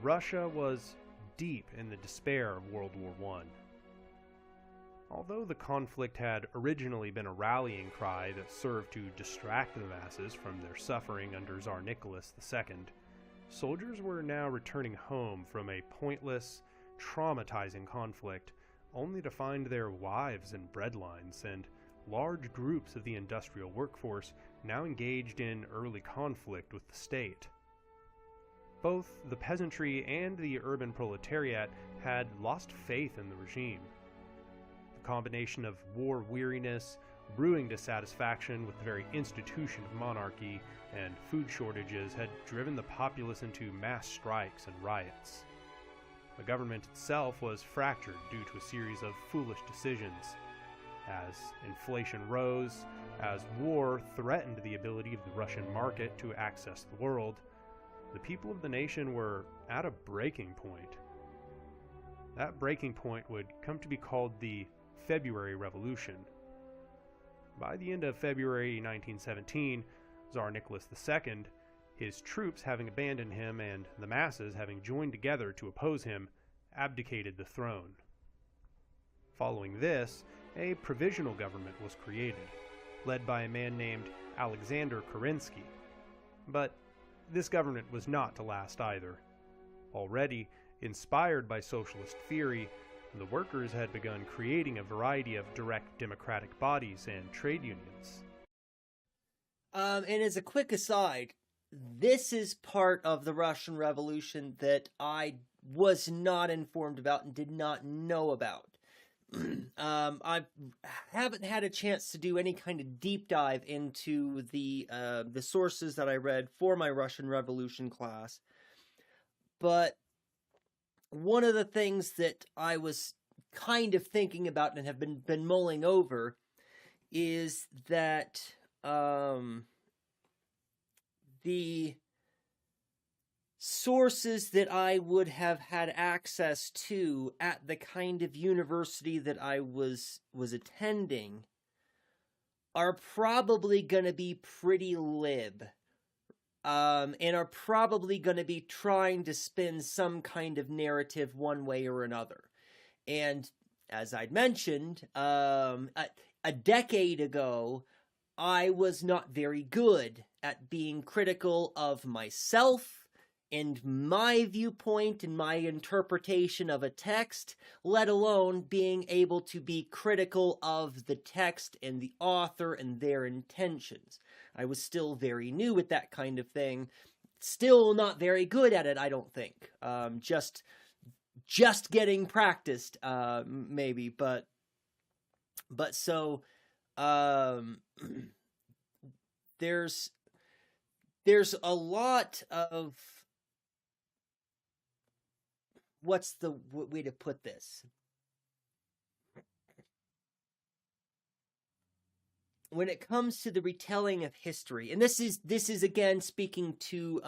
Speaker 2: Russia was deep in the despair of World War I. Although the conflict had originally been a rallying cry that served to distract the masses from their suffering under Tsar Nicholas II, soldiers were now returning home from a pointless, traumatizing conflict only to find their wives in breadlines and large groups of the industrial workforce now engaged in early conflict with the state. Both the peasantry and the urban proletariat had lost faith in the regime. The combination of war weariness, brewing dissatisfaction with the very institution of monarchy, and food shortages had driven the populace into mass strikes and riots. The government itself was fractured due to a series of foolish decisions. As inflation rose, as war threatened the ability of the Russian market to access the world, the people of the nation were at a breaking point. That breaking point would come to be called the February Revolution. By the end of February 1917, Tsar Nicholas II, his troops having abandoned him and the masses having joined together to oppose him, abdicated the throne. Following this, a provisional government was created, led by a man named Alexander Kerensky. But this government was not to last either. Already, inspired by socialist theory, the workers had begun creating a variety of direct democratic bodies and trade unions.
Speaker 1: And as a quick aside, this is part of the Russian Revolution that I was not informed about and did not know about. I haven't had a chance to do any kind of deep dive into the sources that I read for my Russian Revolution class, but one of the things that I was kind of thinking about and have been mulling over is that the sources that I would have had access to at the kind of university that I was attending are probably going to be pretty lib, and are probably going to be trying to spin some kind of narrative one way or another. And as I'd mentioned, a decade ago, I was not very good at being critical of myself and my viewpoint and my interpretation of a text, let alone being able to be critical of the text and the author and their intentions. I was still very new at that kind of thing. Still not very good at it, I don't think. Just getting practiced, maybe. But so there's a lot of, what's the way to put this? When it comes to the retelling of history, and this is again speaking to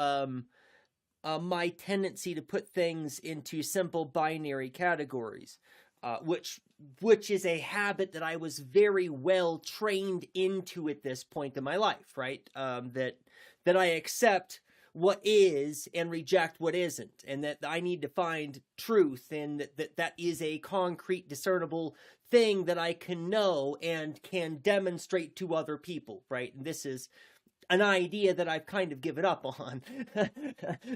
Speaker 1: my tendency to put things into simple binary categories, which is a habit that I was very well trained into at this point in my life, right? That I accept what is and reject what isn't, and that I need to find truth, and that is a concrete, discernible thing that I can know and can demonstrate to other people, right? And this is an idea that I've kind of given up on.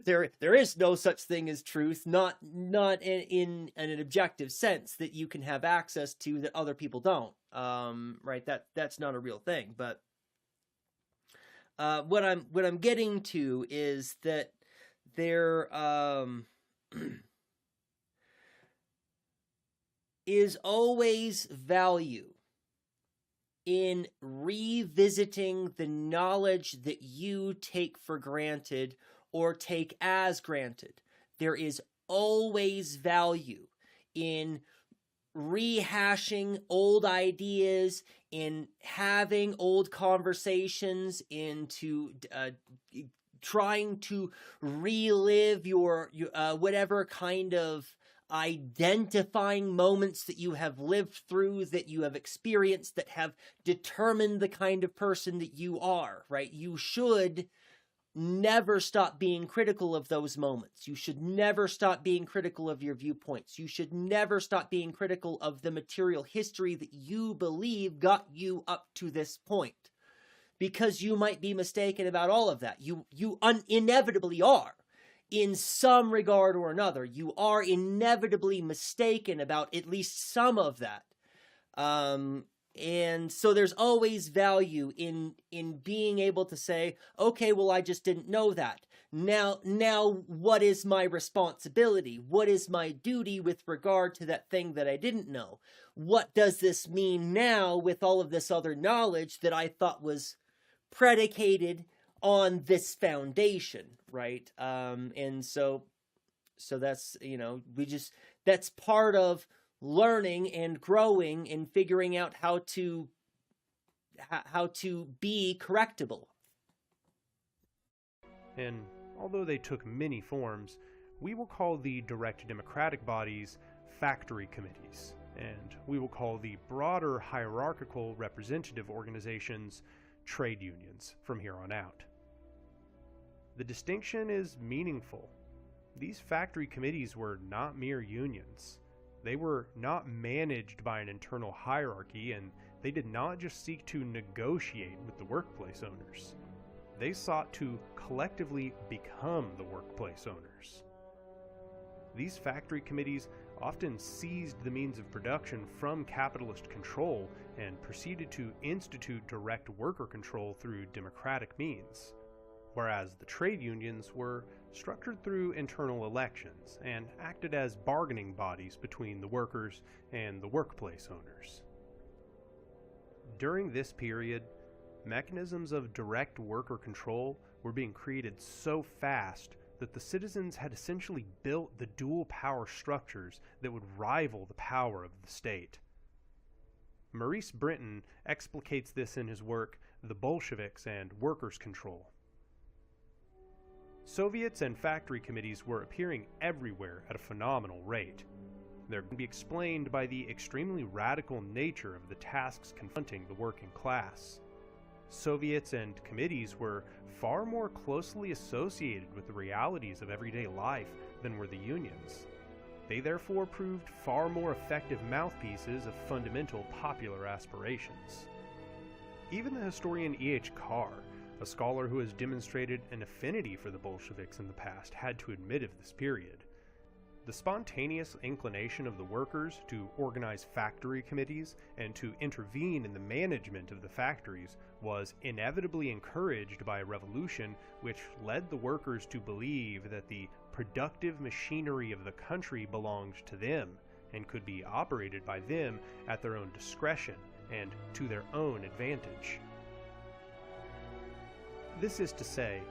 Speaker 1: There is no such thing as truth, not in an objective sense that you can have access to that other people don't, right? That's not a real thing. But what I'm getting to is that there is always value in revisiting the knowledge that you take for granted or take as granted. There is always value in rehashing old ideas, in having old conversations, into trying to relive your whatever kind of identifying moments that you have lived through, that you have experienced, that have determined the kind of person that you are, right? You should never stop being critical of those moments. You should never stop being critical of your viewpoints. You should never stop being critical of the material history that you believe got you up to this point. Because you might be mistaken about all of that. You inevitably are. In some regard or another, you are inevitably mistaken about at least some of that. And so there's always value in being able to say, okay, well, I just didn't know that. now what is my responsibility? What is my duty with regard to that thing that I didn't know? What does this mean now with all of this other knowledge that I thought was predicated on this foundation, right? And so that's, that's part of learning and growing and figuring out how to be correctable.
Speaker 2: And although they took many forms, we will call the direct democratic bodies factory committees, and we will call the broader hierarchical representative organizations trade unions from here on out. The distinction is meaningful. These factory committees were not mere unions. They were not managed by an internal hierarchy, and they did not just seek to negotiate with the workplace owners. They sought to collectively become the workplace owners. These factory committees often seized the means of production from capitalist control and proceeded to institute direct worker control through democratic means, whereas the trade unions were structured through internal elections and acted as bargaining bodies between the workers and the workplace owners. During this period, mechanisms of direct worker control were being created so fast that the citizens had essentially built the dual power structures that would rival the power of the state. Maurice Brinton explicates this in his work, The Bolsheviks and Workers' Control. Soviets and factory committees were appearing everywhere at a phenomenal rate. They're going to be explained by the extremely radical nature of the tasks confronting the working class. Soviets and committees were far more closely associated with the realities of everyday life than were the unions. They therefore proved far more effective mouthpieces of fundamental popular aspirations. Even the historian E.H. Carr, a scholar who has demonstrated an affinity for the Bolsheviks in the past, had to admit of this period. The spontaneous inclination of the workers to organize factory committees and to intervene in the management of the factories was inevitably encouraged by a revolution which led the workers to believe that the productive machinery of the country belonged to them and could be operated by them at their own discretion and to their own advantage. This is to say,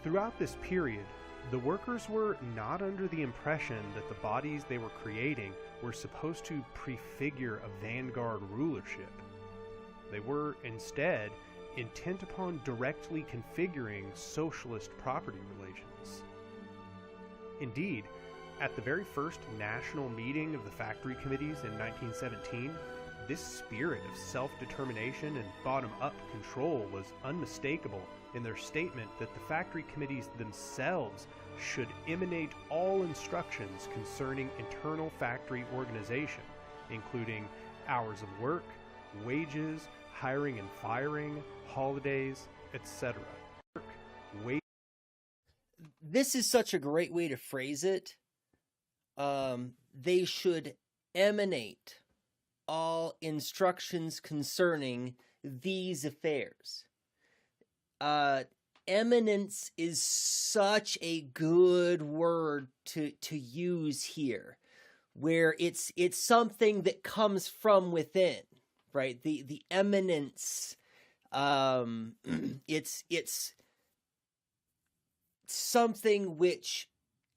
Speaker 2: throughout this period, the workers were not under the impression that the bodies they were creating were supposed to prefigure a vanguard rulership. They were, instead, intent upon directly configuring socialist property relations. Indeed, at the very first national meeting of the factory committees in 1917, this spirit of self-determination and bottom-up control was unmistakable in their statement that the factory committees themselves should emanate all instructions concerning internal factory organization, including hours of work, wages, hiring and firing, holidays, etc.
Speaker 1: This is such a great way to phrase it. They should emanate all instructions concerning these affairs. Eminence is such a good word to use here, where it's something that comes from within, right? The eminence, it's something which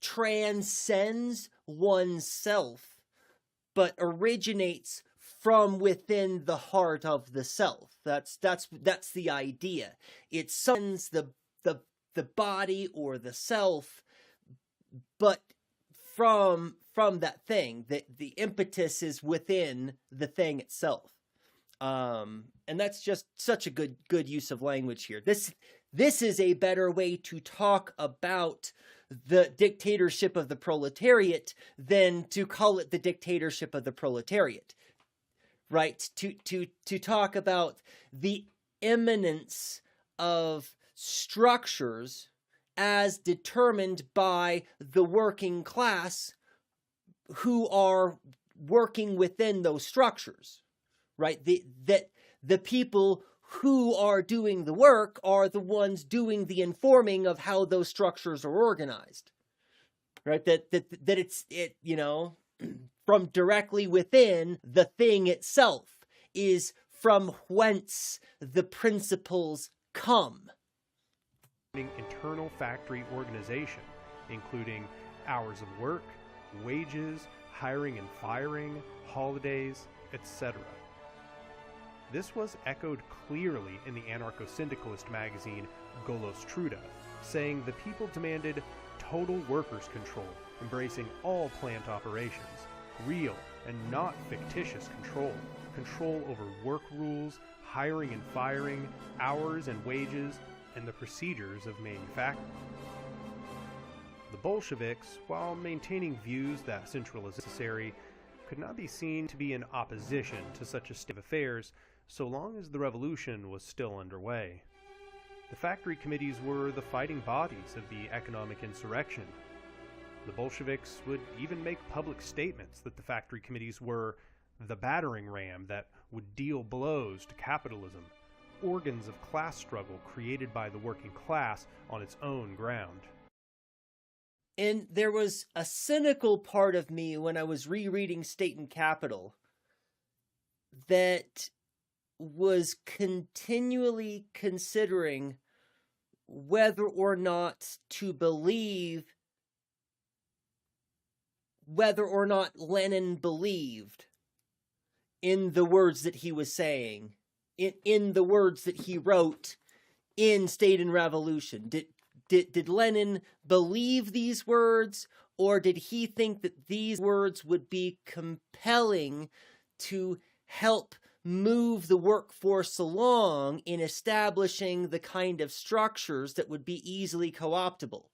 Speaker 1: transcends oneself, but originates from within the heart of the self. That's the idea. It summons the body or the self, but from that thing, that the impetus is within the thing itself. And that's just such a good use of language here. This is a better way to talk about the dictatorship of the proletariat than to call it the dictatorship of the proletariat. Right, to talk about the immanence of structures as determined by the working class who are working within those structures, right? The people who are doing the work are the ones doing the informing of how those structures are organized, right? That it's, you know, from directly within the thing itself is from whence the principles come.
Speaker 2: Internal factory organization, including hours of work, wages, hiring and firing, holidays, etc. This was echoed clearly in the anarcho-syndicalist magazine Golos Truda, saying the people demanded total workers' control, embracing all plant operations, real and not fictitious control, control over work rules, hiring and firing, hours and wages, and the procedures of manufacturing. The Bolsheviks, while maintaining views that centralization is necessary, could not be seen to be in opposition to such a state of affairs so long as the revolution was still underway. The factory committees were the fighting bodies of the economic insurrection. The Bolsheviks would even make public statements that the factory committees were the battering ram that would deal blows to capitalism, organs of class struggle created by the working class on its own ground.
Speaker 1: And there was a cynical part of me when I was rereading State and Capital that was continually considering whether or not to believe, whether or not Lenin believed in the words that he was saying, in the words that he wrote in State and Revolution. Did Lenin believe these words, or did he think that these words would be compelling to help move the workforce along in establishing the kind of structures that would be easily co-optable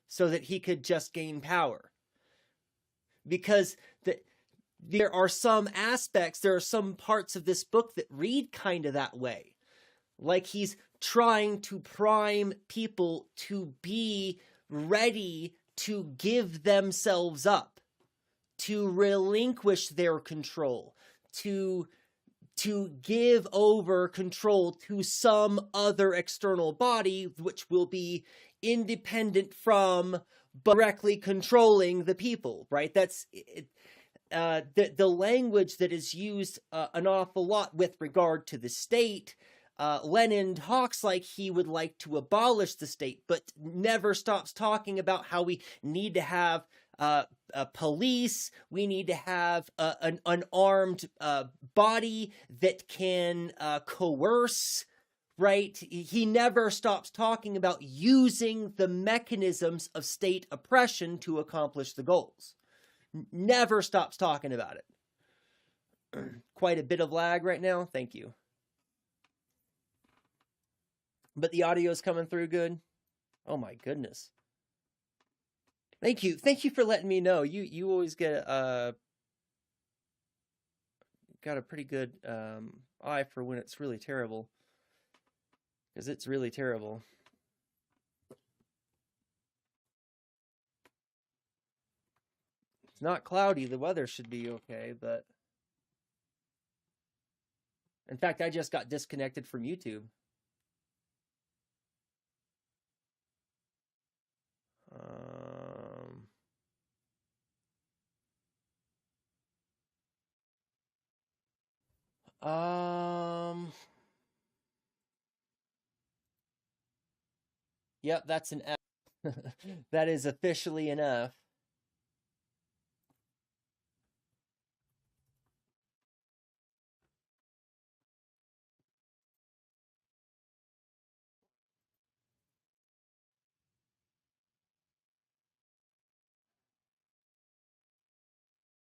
Speaker 1: so that he could just gain power? Because there are some aspects, there are some parts of this book that read kind of that way. Like he's trying to prime people to be ready to give themselves up, to relinquish their control, to give over control to some other external body, which will be independent from but directly controlling the people, right? That's the language that is used an awful lot with regard to the state. Lenin talks like he would like to abolish the state, but never stops talking about how we need to have a police, we need to have an armed body that can coerce, right? He never stops talking about using the mechanisms of state oppression to accomplish the goals. Never stops talking about it. Quite a bit of lag right now. Thank you. But the audio's coming through good. Oh my goodness. Thank you. Thank you for letting me know. You always get got a pretty good eye for when it's really terrible. Because it's really terrible. It's not cloudy. The weather should be okay, but in fact, I just got disconnected from YouTube. Yep, that's an F. That is officially an F.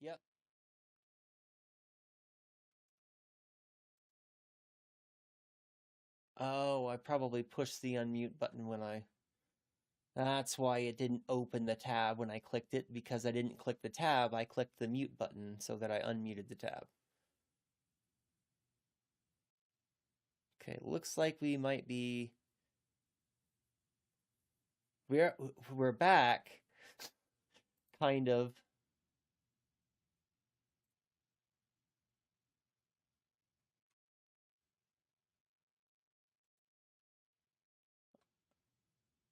Speaker 1: Yep. Oh, I probably pushed the unmute button when I... That's why it didn't open the tab when I clicked it, because I didn't click the tab, I clicked the mute button so that I unmuted the tab. Okay, looks like we might be... We're back, kind of.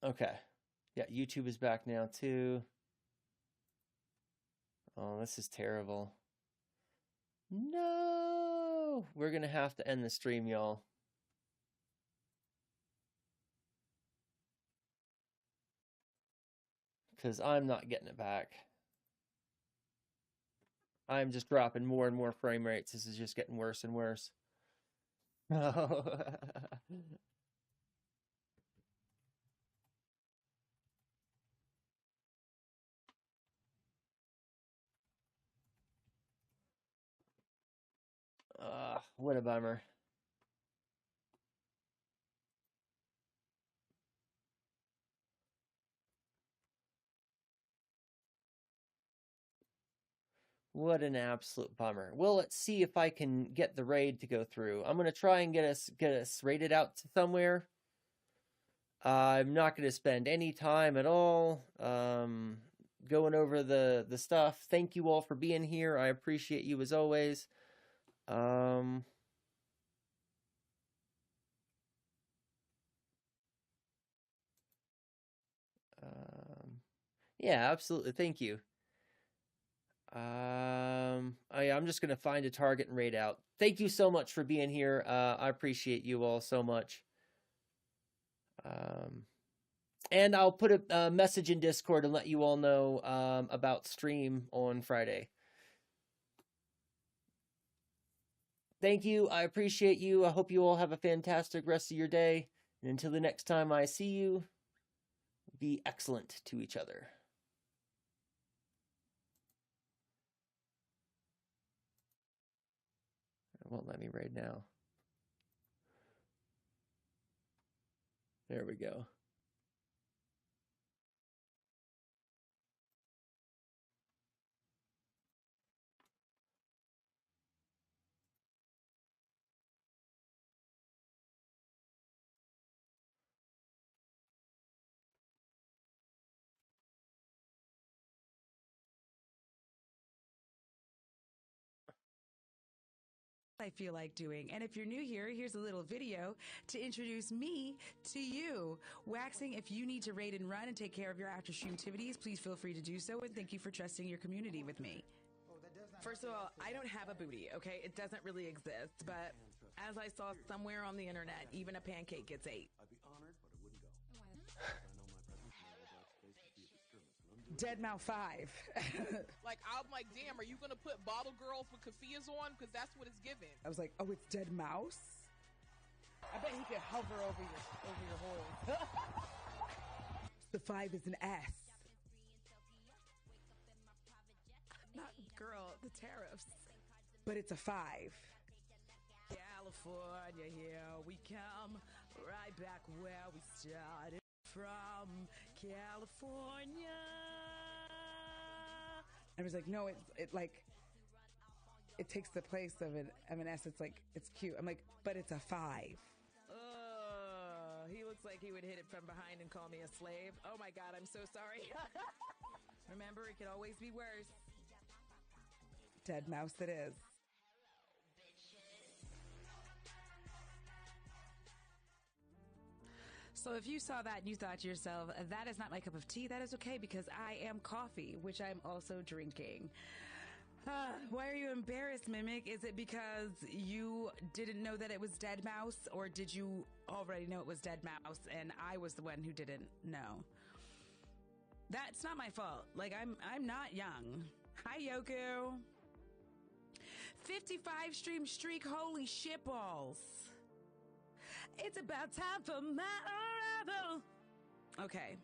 Speaker 1: Okay. Yeah, YouTube is back now too. Oh, this is terrible. No! We're gonna have to end the stream, y'all. Because I'm not getting it back. I'm just dropping more and more frame rates. This is just getting worse and worse. What a bummer. What an absolute bummer. Well, let's see if I can get the raid to go through. I'm gonna try and get us raided out to somewhere. I'm not gonna spend any time at all going over the stuff. Thank you all for being here. I appreciate you as always. Yeah, absolutely. Thank you. I'm just gonna find a target and raid out. Thank you so much for being here. I appreciate you all so much. And I'll put a message in Discord and let you all know about stream on Friday. Thank you. I appreciate you. I hope you all have a fantastic rest of your day. And until the next time I see you, be excellent to each other. It won't let me raid now. There we go.
Speaker 3: I feel like doing. And if you're new here, here's a little video to introduce me to you. Waxing, if you need to raid and run and take care of your after stream activities, please feel free to do so, and thank you for trusting your community with me. First of all, I don't have a booty, okay? It doesn't really exist, but as I saw somewhere on the internet, even a pancake gets ate. I'd be honored, but I wouldn't go. Deadmau 5.
Speaker 4: Like, I'm like, damn, are you gonna put bottle girls with keffiyehs on? Because that's what it's giving.
Speaker 3: I was like, oh, it's Dead Mouse? I bet he could hover over your hole. The 5 is an S. Not girl, the tariffs. But it's a 5. California, here we come, right back where we started from, California. I was like, no, it takes the place of an S. It's like, it's cute. I'm like, but it's a 5. He looks like he would hit it from behind and call me a slave. Oh my God, I'm so sorry. Remember, it could always be worse. Dead mouse it is. So if you saw that and you thought to yourself, that is not my cup of tea, that is okay, because I am coffee, which I'm also drinking. Why are you embarrassed, Mimic? Is it because you didn't know that it was Dead Mouse, or did you already know it was Dead Mouse and I was the one who didn't know? That's not my fault. Like, I'm not young. Hi, Yoku. 55 stream streak, holy shitballs. It's about time for my arrival. Okay.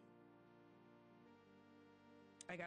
Speaker 3: I got